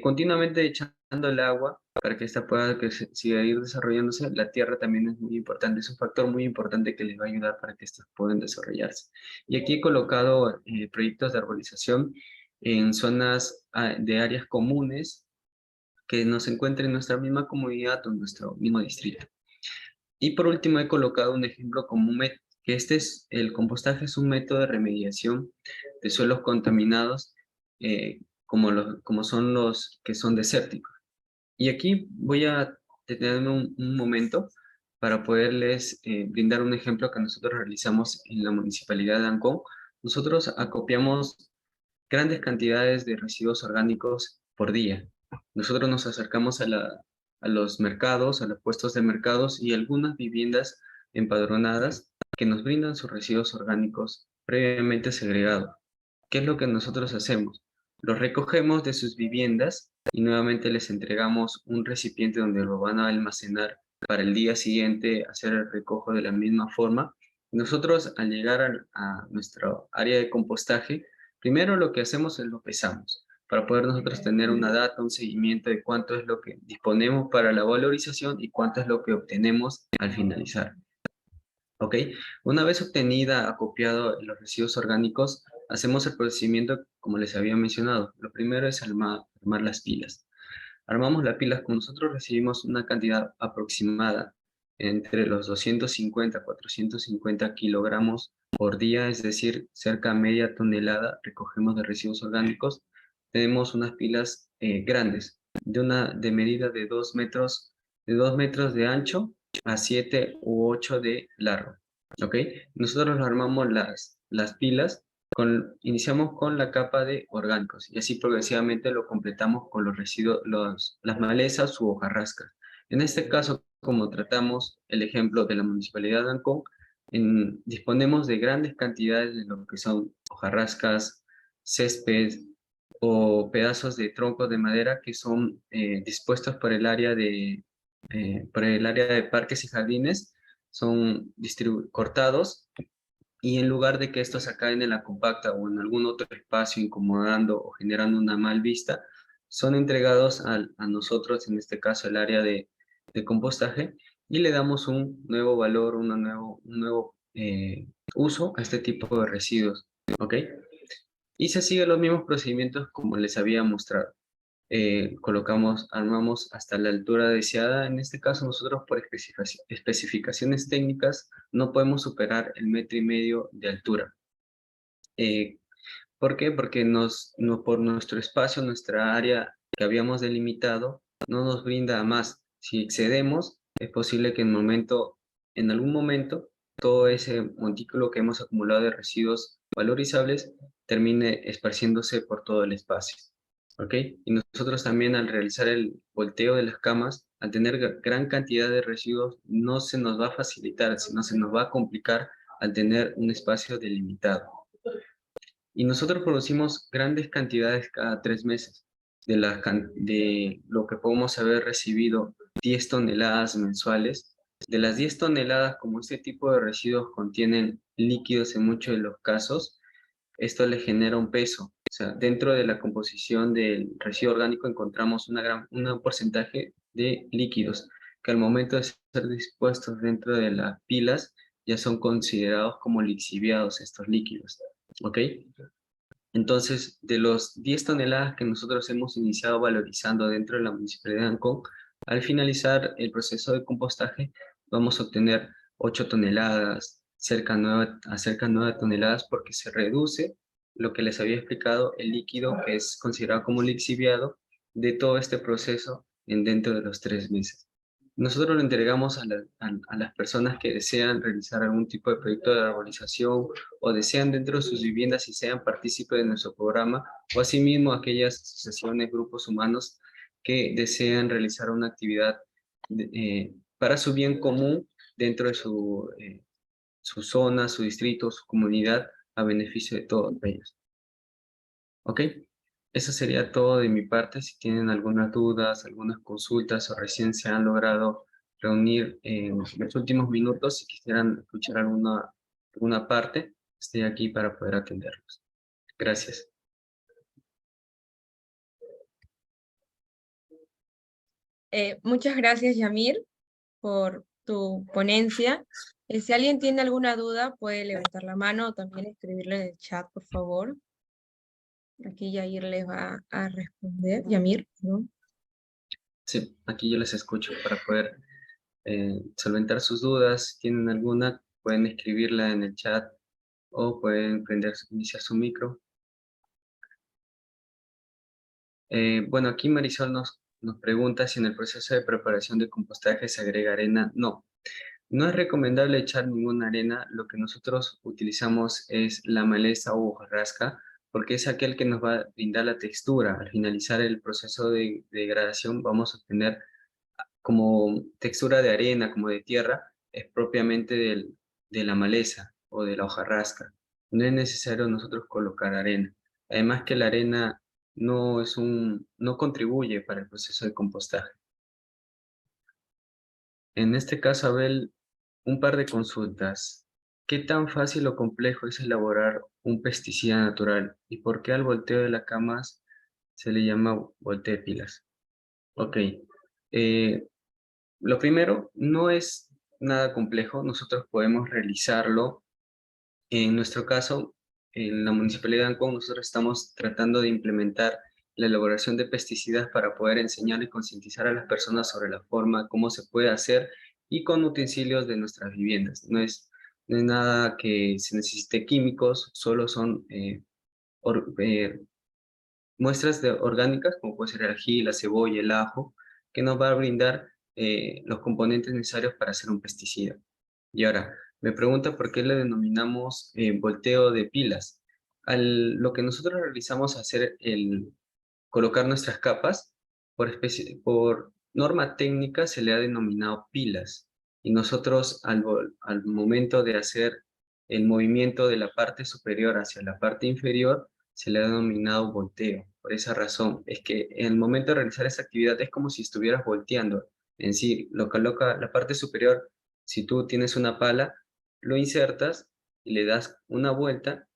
Continuamente echando el agua para que esta pueda siga ir desarrollándose. La tierra también es muy importante, es un factor muy importante que les va a ayudar para que estas puedan desarrollarse. Y aquí he colocado proyectos de arbolización en zonas de áreas comunes que nos encuentren en nuestra misma comunidad o en nuestro mismo distrito. Y por último he colocado un ejemplo como que el compostaje es un método de remediación de suelos contaminados como son los que son desérticos. Y aquí voy a detenerme un momento para poderles brindar un ejemplo que nosotros realizamos en la Municipalidad de Ancón. Nosotros acopiamos grandes cantidades de residuos orgánicos por día. Nosotros nos acercamos a los mercados, a los puestos de mercados y algunas viviendas empadronadas que nos brindan sus residuos orgánicos previamente segregados. ¿Qué es lo que nosotros hacemos? Los recogemos de sus viviendas y nuevamente les entregamos un recipiente donde lo van a almacenar para el día siguiente hacer el recojo de la misma forma. Nosotros al llegar a nuestro área de compostaje, primero lo que hacemos es lo pesamos para poder nosotros tener una data, un seguimiento de cuánto es lo que disponemos para la valorización y cuánto es lo que obtenemos al finalizar. ¿Ok? Una vez acopiado los residuos orgánicos, hacemos el procedimiento como les había mencionado. Lo primero es armar las pilas. Armamos las pilas cuando nosotros recibimos una cantidad aproximada entre los 250 a 450 kilogramos por día, es decir, cerca de media tonelada recogemos de residuos orgánicos. Tenemos unas pilas grandes, de medida de 2 metros de ancho a 7 u 8 de largo. ¿Ok? Nosotros armamos las pilas, iniciamos con la capa de orgánicos y así progresivamente lo completamos con los residuos, las malezas u hojarascas. En este caso, como tratamos el ejemplo de la Municipalidad de Ancón, disponemos de grandes cantidades de lo que son hojarascas, césped o pedazos de troncos de madera que son dispuestos por el área de parques y jardines, son cortados y en lugar de que estos acaben en la compacta o en algún otro espacio incomodando o generando una mal vista, son entregados a nosotros, en este caso el área de compostaje, y le damos un nuevo valor, un nuevo uso a este tipo de residuos, ¿ok? Y se siguen los mismos procedimientos como les había mostrado. Armamos hasta la altura deseada. En este caso nosotros por especificaciones técnicas no podemos superar el 1,5 metros de altura. ¿Por qué? Porque por nuestro espacio, nuestra área que habíamos delimitado, no nos brinda más. Si excedemos, es posible que en algún momento, todo ese montículo que hemos acumulado de residuos valorizables termine esparciéndose por todo el espacio. ¿Ok? Y nosotros también al realizar el volteo de las camas, al tener gran cantidad de residuos, no se nos va a facilitar, sino se nos va a complicar al tener un espacio delimitado. Y nosotros producimos grandes cantidades cada 3 meses, de lo que podemos haber recibido 10 toneladas mensuales. De las 10 toneladas, como este tipo de residuos contienen líquidos en muchos de los casos, esto le genera un peso. O sea, dentro de la composición del residuo orgánico encontramos un porcentaje de líquidos que al momento de ser dispuestos dentro de las pilas ya son considerados como lixiviados estos líquidos, ¿ok? Entonces, de los 10 toneladas que nosotros hemos iniciado valorizando dentro de la Municipalidad de Ancón, al finalizar el proceso de compostaje, vamos a obtener 8 toneladas, cerca a 9 toneladas, porque se reduce lo que les había explicado, el líquido que es considerado como lixiviado de todo este proceso dentro de los 3 meses. Nosotros lo entregamos a las personas que desean realizar algún tipo de proyecto de arborización o desean dentro de sus viviendas y sean partícipes de nuestro programa, o asimismo aquellas asociaciones, grupos humanos que desean realizar una actividad para su bien común dentro de su zona, su distrito, su comunidad, a beneficio de todos ellos. ¿Ok? Eso sería todo de mi parte. Si tienen algunas dudas, algunas consultas o recién se han logrado reunir en los últimos minutos, si quisieran escuchar alguna parte, estoy aquí para poder atenderlos. Gracias. Muchas gracias, Yamir, por tu ponencia. Si alguien tiene alguna duda, puede levantar la mano o también escribirlo en el chat, por favor. Aquí Yair les va a responder. Yamir, ¿no? Sí, aquí yo les escucho para poder solventar sus dudas. Si tienen alguna, pueden escribirla en el chat o pueden iniciar su micro. Bueno, aquí Marisol nos pregunta si en el proceso de preparación de compostaje se agrega arena. No, no es recomendable echar ninguna arena. Lo que nosotros utilizamos es la maleza o hojarasca, porque es aquel que nos va a brindar la textura. Al finalizar el proceso de degradación vamos a obtener como textura de arena, como de tierra, es propiamente de la maleza o de la hojarasca. No es necesario nosotros colocar arena. Además que la arena no contribuye para el proceso de compostaje. En este caso, Abel, un par de consultas. ¿Qué tan fácil o complejo es elaborar un pesticida natural? ¿Y por qué al volteo de las camas se le llama volteo de pilas? Ok. Lo primero, no es nada complejo. Nosotros podemos realizarlo. En nuestro caso, en la Municipalidad de Ancón, nosotros estamos tratando de implementar la elaboración de pesticidas para poder enseñar y concientizar a las personas sobre la forma, cómo se puede hacer y con utensilios de nuestras viviendas. No es nada que se necesite químicos, solo son muestras orgánicas, como puede ser el ají, la cebolla, el ajo, que nos va a brindar los componentes necesarios para hacer un pesticida. Y ahora, me pregunta por qué le denominamos volteo de pilas. Lo que nosotros realizamos hacer el colocar nuestras capas, por norma técnica se le ha denominado pilas. Y nosotros al momento de hacer el movimiento de la parte superior hacia la parte inferior, se le ha denominado volteo. Por esa razón, es que en el momento de realizar esa actividad es como si estuvieras volteando. En sí, lo coloca la parte superior. Si tú tienes una pala, lo insertas y le das una vuelta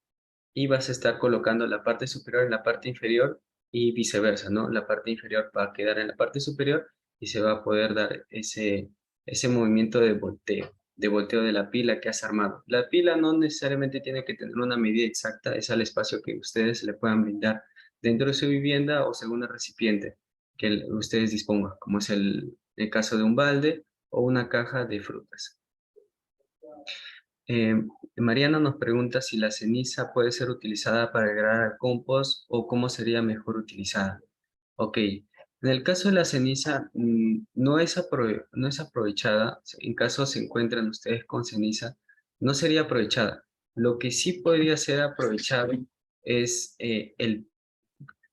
y vas a estar colocando la parte superior en la parte inferior y viceversa, ¿no? La parte inferior va a quedar en la parte superior y se va a poder dar ese movimiento de volteo de la pila que has armado. La pila no necesariamente tiene que tener una medida exacta, es al espacio que ustedes le puedan brindar dentro de su vivienda o según el recipiente que ustedes dispongan, como es el caso de un balde o una caja de frutas. Mariana nos pregunta si la ceniza puede ser utilizada para agregar al compost o cómo sería mejor utilizada. Ok, en el caso de la ceniza no es aprovechada, en caso se encuentran ustedes con ceniza, no sería aprovechada. Lo que sí podría ser aprovechado es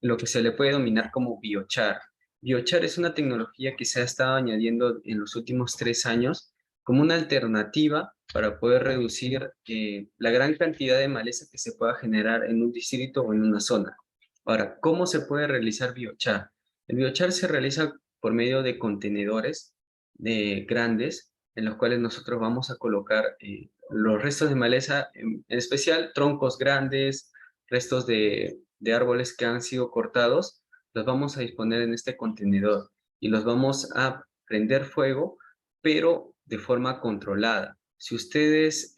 lo que se le puede denominar como biochar. Biochar es una tecnología que se ha estado añadiendo en los últimos 3 años como una alternativa para poder reducir la gran cantidad de maleza que se pueda generar en un distrito o en una zona. Ahora, ¿cómo se puede realizar biochar? El biochar se realiza por medio de contenedores grandes en los cuales nosotros vamos a colocar los restos de maleza, en especial troncos grandes, restos de árboles que han sido cortados, los vamos a disponer en este contenedor y los vamos a prender fuego pero de forma controlada. Si ustedes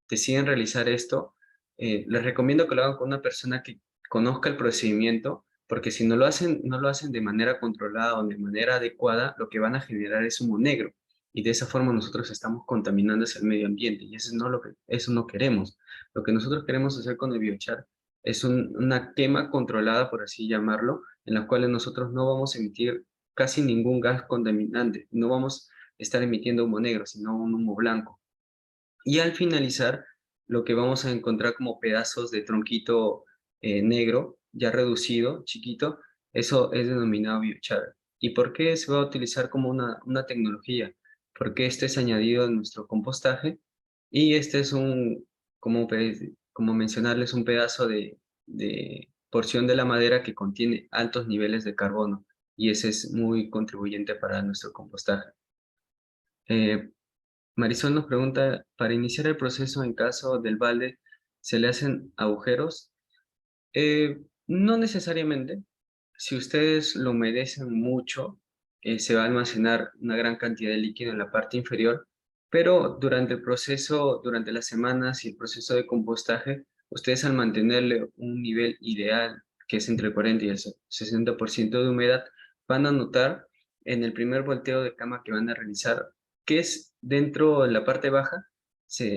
deciden realizar esto, les recomiendo que lo hagan con una persona que conozca el procedimiento, porque si no lo hacen de manera controlada o de manera adecuada, lo que van a generar es humo negro. Y de esa forma nosotros estamos contaminando hacia el medio ambiente, y eso no queremos. Lo que nosotros queremos hacer con el biochar es una quema controlada, por así llamarlo, en la cual nosotros no vamos a emitir casi ningún gas contaminante, no vamos a estar emitiendo humo negro, sino un humo blanco. Y al finalizar, lo que vamos a encontrar como pedazos de tronquito negro, ya reducido, chiquito, eso es denominado biochar. ¿Y por qué se va a utilizar como una tecnología? Porque este es añadido en nuestro compostaje y este es como mencionarles, un pedazo de porción de la madera que contiene altos niveles de carbono y ese es muy contribuyente para nuestro compostaje. Marisol nos pregunta, para iniciar el proceso en caso del balde, ¿se le hacen agujeros? No necesariamente. Si ustedes lo humedecen mucho, se va a almacenar una gran cantidad de líquido en la parte inferior, pero durante el proceso, durante las semanas y el proceso de compostaje, ustedes al mantenerle un nivel ideal, que es entre el 40 y el 60% de humedad, van a notar en el primer volteo de cama que van a realizar que es dentro de la parte baja,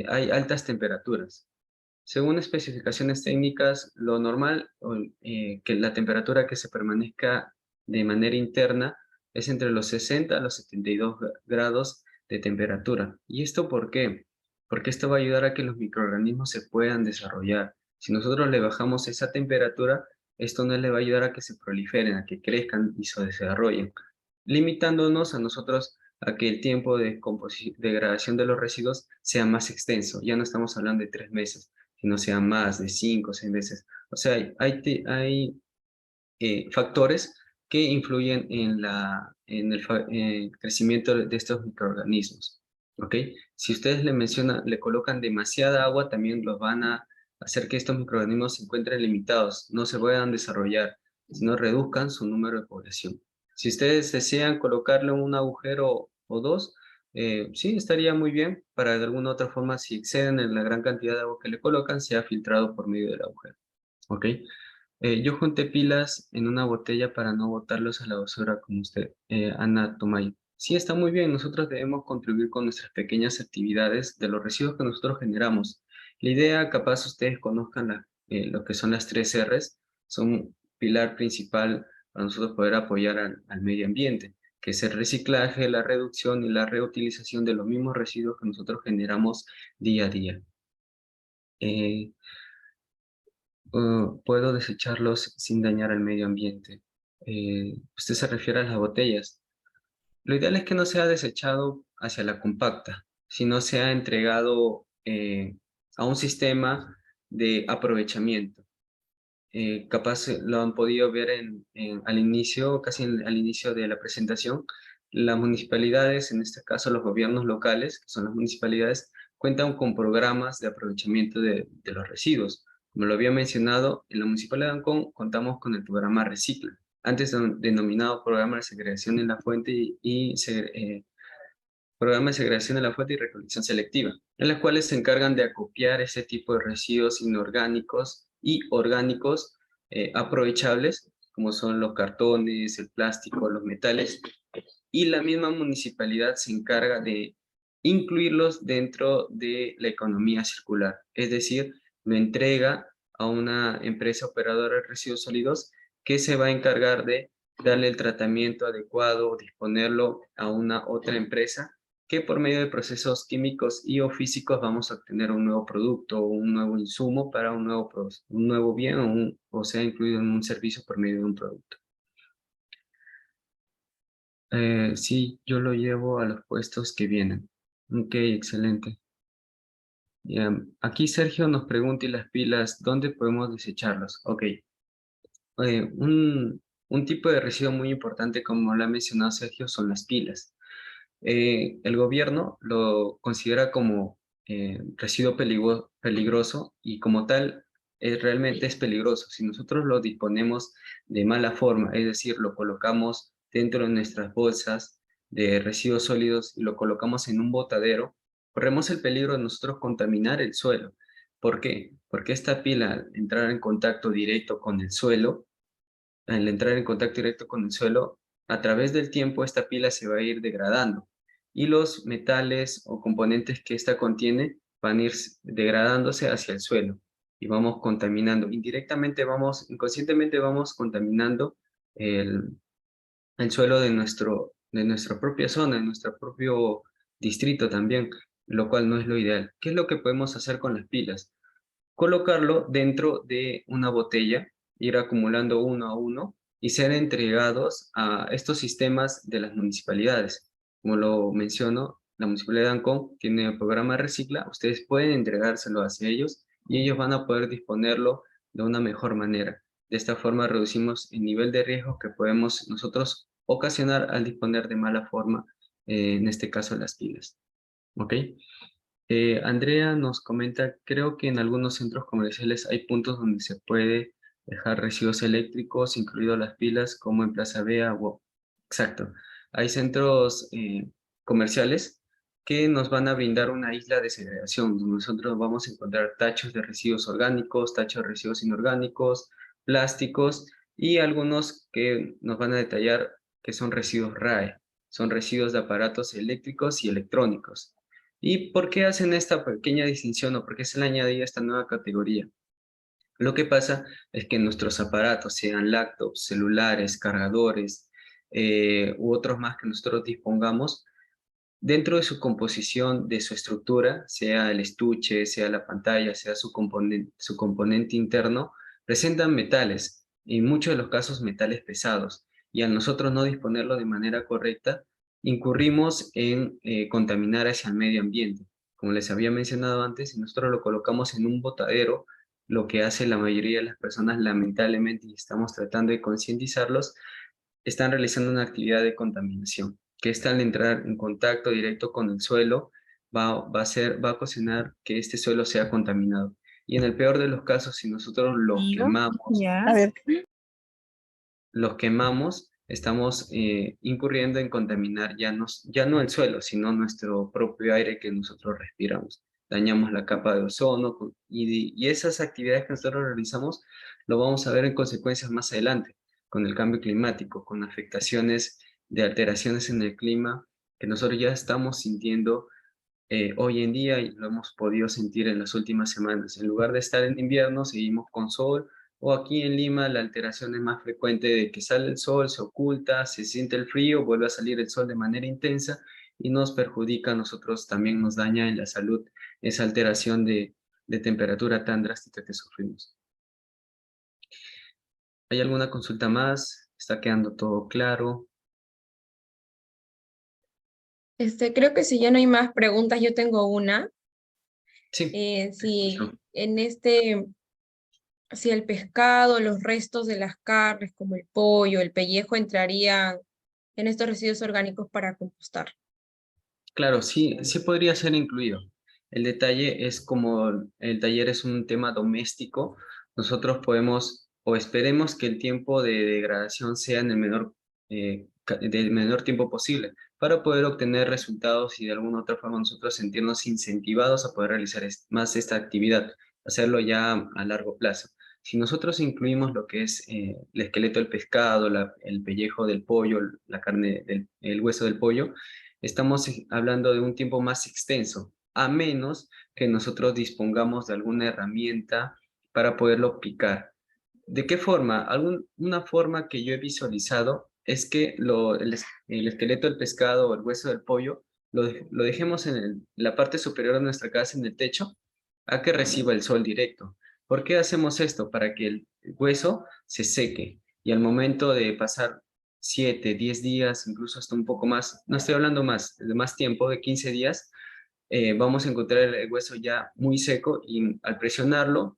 hay altas temperaturas. Según especificaciones técnicas, lo normal, que la temperatura que se permanezca de manera interna es entre los 60 a los 72 grados de temperatura. ¿Y esto por qué? Porque esto va a ayudar a que los microorganismos se puedan desarrollar. Si nosotros le bajamos esa temperatura, esto no le va a ayudar a que se proliferen, a que crezcan y se desarrollen, limitándonos a nosotros a que el tiempo de degradación de los residuos sea más extenso. Ya no estamos hablando de 3 meses, sino sea más de 5 o 6 meses. O sea, hay factores que influyen en el crecimiento de estos microorganismos. ¿Ok? Si ustedes le colocan demasiada agua, también los van a hacer que estos microorganismos se encuentren limitados, no se puedan desarrollar, sino reduzcan su número de población. Si ustedes desean colocarle un agujero o dos, sí, estaría muy bien para de alguna otra forma, si exceden en la gran cantidad de agua que le colocan, sea filtrado por medio del agujero. ¿Ok? Yo junté pilas en una botella para no botarlos a la basura como usted, Ana Tomayo. Sí, está muy bien. Nosotros debemos contribuir con nuestras pequeñas actividades de los residuos que nosotros generamos. La idea, capaz ustedes conozcan lo que son las 3 Rs, son un pilar principal para nosotros poder apoyar al medio ambiente, que es el reciclaje, la reducción y la reutilización de los mismos residuos que nosotros generamos día a día. Puedo desecharlos sin dañar al medio ambiente. Usted se refiere a las botellas. Lo ideal es que no sea desechado hacia la compacta, sino sea entregado a un sistema de aprovechamiento. Capaz lo han podido ver al inicio, al inicio de la presentación. Las municipalidades, en este caso los gobiernos locales, que son las municipalidades, cuentan con programas de aprovechamiento de los residuos. Como lo había mencionado, en la Municipalidad de Ancón contamos con el programa Recicla, antes denominado Programa de Segregación en la Fuente Programa de Segregación en la Fuente y Recolección Selectiva, en las cuales se encargan de acopiar ese tipo de residuos inorgánicos y orgánicos aprovechables, como son los cartones, el plástico, los metales, y la misma municipalidad se encarga de incluirlos dentro de la economía circular, es decir, lo entrega a una empresa operadora de residuos sólidos que se va a encargar de darle el tratamiento adecuado, disponerlo a una otra empresa que por medio de procesos químicos y o físicos vamos a obtener un nuevo producto o un nuevo insumo para un nuevo bien o sea incluido en un servicio por medio de un producto. Sí, yo lo llevo a los puestos que vienen. Ok, excelente. Aquí Sergio nos pregunta, ¿y las pilas, dónde podemos desecharlos? Ok. Un tipo de residuo muy importante, como lo ha mencionado Sergio, son las pilas. El gobierno lo considera como residuo peligroso y como tal realmente es peligroso. Si nosotros lo disponemos de mala forma, es decir, lo colocamos dentro de nuestras bolsas de residuos sólidos y lo colocamos en un botadero, corremos el peligro de nosotros contaminar el suelo. ¿Por qué? Porque esta pila, al entrar en contacto directo con el suelo, a través del tiempo esta pila se va a ir degradando y los metales o componentes que esta contiene van a ir degradándose hacia el suelo y vamos contaminando. Inconscientemente vamos contaminando el suelo de nuestra propia zona, de nuestro propio distrito también, lo cual no es lo ideal. ¿Qué es lo que podemos hacer con las pilas? Colocarlo dentro de una botella, ir acumulando uno a uno y ser entregados a estos sistemas de las municipalidades. Como lo menciono, la Municipalidad de Ancón tiene el programa Recicla, ustedes pueden entregárselo hacia ellos y ellos van a poder disponerlo de una mejor manera. De esta forma reducimos el nivel de riesgo que podemos nosotros ocasionar al disponer de mala forma, en este caso las pilas. ¿Ok? Andrea nos comenta, creo que en algunos centros comerciales hay puntos donde se puede dejar residuos eléctricos, incluidos las pilas, como en Plaza Vea. Wow. Exacto. Hay centros comerciales que nos van a brindar una isla de segregación, donde nosotros vamos a encontrar tachos de residuos orgánicos, tachos de residuos inorgánicos, plásticos y algunos que nos van a detallar que son residuos RAE, son residuos de aparatos eléctricos y electrónicos. ¿Y por qué hacen esta pequeña distinción o por qué se le añadió esta nueva categoría? Lo que pasa es que nuestros aparatos, sean laptops, celulares, cargadores u otros más que nosotros dispongamos, dentro de su composición, de su estructura, sea el estuche, sea la pantalla, sea su componente interno, presentan metales, en muchos de los casos metales pesados, y al nosotros no disponerlo de manera correcta, incurrimos en contaminar hacia el medio ambiente. Como les había mencionado antes, si nosotros lo colocamos en un botadero, lo que hace la mayoría de las personas, lamentablemente, y estamos tratando de concientizarlos, están realizando una actividad de contaminación, que esta al entrar en contacto directo con el suelo va a ocasionar que este suelo sea contaminado. Y en el peor de los casos, si nosotros Ya. los quemamos, estamos incurriendo en contaminar ya no el suelo, sino nuestro propio aire que nosotros respiramos. Dañamos la capa de ozono y esas actividades que nosotros realizamos lo vamos a ver en consecuencias más adelante, con el cambio climático, con afectaciones de alteraciones en el clima que nosotros ya estamos sintiendo hoy en día y lo hemos podido sentir en las últimas semanas. En lugar de estar en invierno, seguimos con sol, o aquí en Lima la alteración es más frecuente de que sale el sol, se oculta, se siente el frío, vuelve a salir el sol de manera intensa y nos perjudica a nosotros, también nos daña en la salud esa alteración de temperatura tan drástica que sufrimos. ¿Hay alguna consulta más? ¿Está quedando todo claro? Creo que si ya no hay más preguntas, yo tengo una. Sí. Si si el pescado, los restos de las carnes, como el pollo, el pellejo, entrarían en estos residuos orgánicos para compostar. Claro, sí, sí podría ser incluido. El detalle es como el taller es un tema doméstico, nosotros podemos o esperemos que el tiempo de degradación sea en el del menor tiempo posible para poder obtener resultados y de alguna otra forma nosotros sentirnos incentivados a poder realizar más esta actividad, hacerlo ya a largo plazo. Si nosotros incluimos lo que es el esqueleto del pescado, el pellejo del pollo, la carne, el hueso del pollo, estamos hablando de un tiempo más extenso, a menos que nosotros dispongamos de alguna herramienta para poderlo picar. ¿De qué forma? Una forma que yo he visualizado es que el esqueleto del pescado o el hueso del pollo lo dejemos en la parte superior de nuestra casa, en el techo, a que reciba el sol directo. ¿Por qué hacemos esto? Para que el hueso se seque y al momento de pasar 7, 10 días, incluso hasta un poco más, no estoy hablando más, de más tiempo, de 15 días, vamos a encontrar el hueso ya muy seco y al presionarlo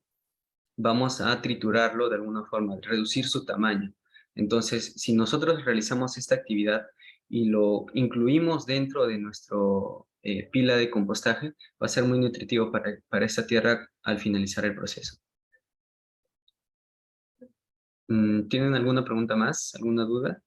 vamos a triturarlo de alguna forma, reducir su tamaño. Entonces, si nosotros realizamos esta actividad y lo incluimos dentro de nuestro pila de compostaje, va a ser muy nutritivo para esta tierra al finalizar el proceso. ¿Tienen alguna pregunta más? ¿Alguna duda?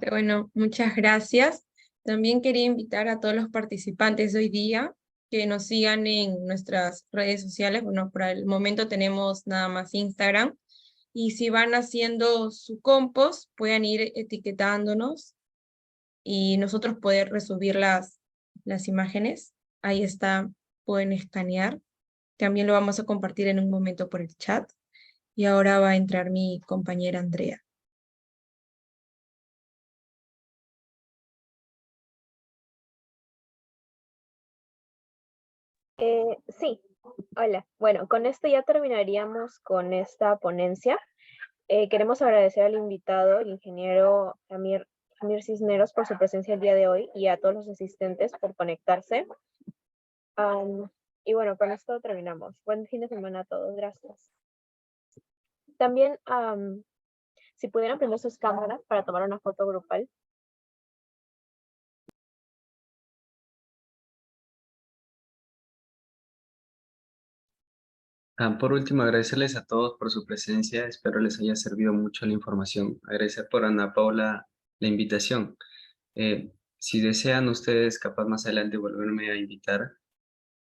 Bueno, muchas gracias. También quería invitar a todos los participantes de hoy día que nos sigan en nuestras redes sociales. Bueno, por el momento tenemos nada más Instagram. Y si van haciendo su compost, puedan ir etiquetándonos y nosotros poder resubir las imágenes. Ahí está, pueden escanear. También lo vamos a compartir en un momento por el chat. Y ahora va a entrar mi compañera Andrea. Sí, hola. Bueno, con esto ya terminaríamos con esta ponencia. Queremos agradecer al invitado, el ingeniero Jamir Cisneros, por su presencia el día de hoy y a todos los asistentes por conectarse. Y bueno, con esto terminamos. Buen fin de semana a todos. Gracias. También, si pudieran prender sus cámaras para tomar una foto grupal. Por último, agradecerles a todos por su presencia. Espero les haya servido mucho la información. Agradecer por Ana Paula la invitación. Si desean ustedes, capaz más adelante volverme a invitar,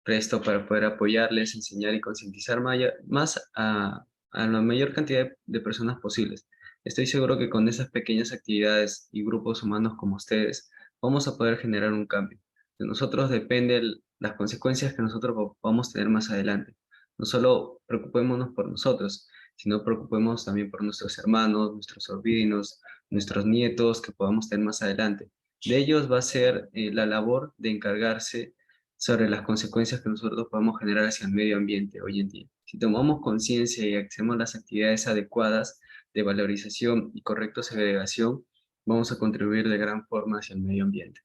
presto para poder apoyarles, enseñar y concientizar más a la mayor cantidad de personas posibles. Estoy seguro que con esas pequeñas actividades y grupos humanos como ustedes, vamos a poder generar un cambio. De nosotros dependen las consecuencias que nosotros vamos a tener más adelante. No solo preocupémonos por nosotros, sino preocupémonos también por nuestros hermanos, nuestros sobrinos, nuestros nietos que podamos tener más adelante. De ellos va a ser la labor de encargarse sobre las consecuencias que nosotros podemos generar hacia el medio ambiente hoy en día. Si tomamos conciencia y hacemos las actividades adecuadas de valorización y correcta segregación, vamos a contribuir de gran forma hacia el medio ambiente.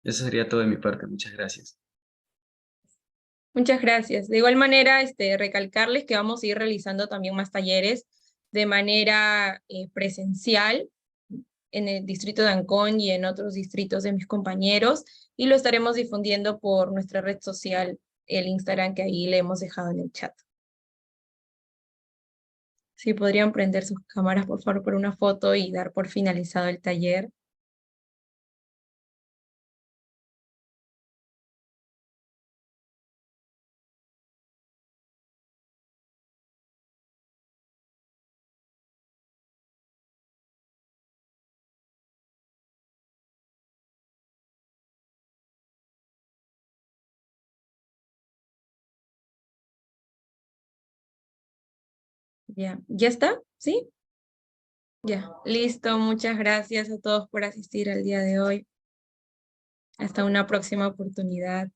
Eso sería todo de mi parte. Muchas gracias. Muchas gracias. De igual manera, recalcarles que vamos a ir realizando también más talleres de manera presencial en el distrito de Ancón y en otros distritos de mis compañeros, y lo estaremos difundiendo por nuestra red social, el Instagram, que ahí le hemos dejado en el chat. Si podrían prender sus cámaras, por favor, por una foto y dar por finalizado el taller. Ya, ¿ya está? ¿Sí? Ya, listo. Muchas gracias a todos por asistir al día de hoy. Hasta una próxima oportunidad.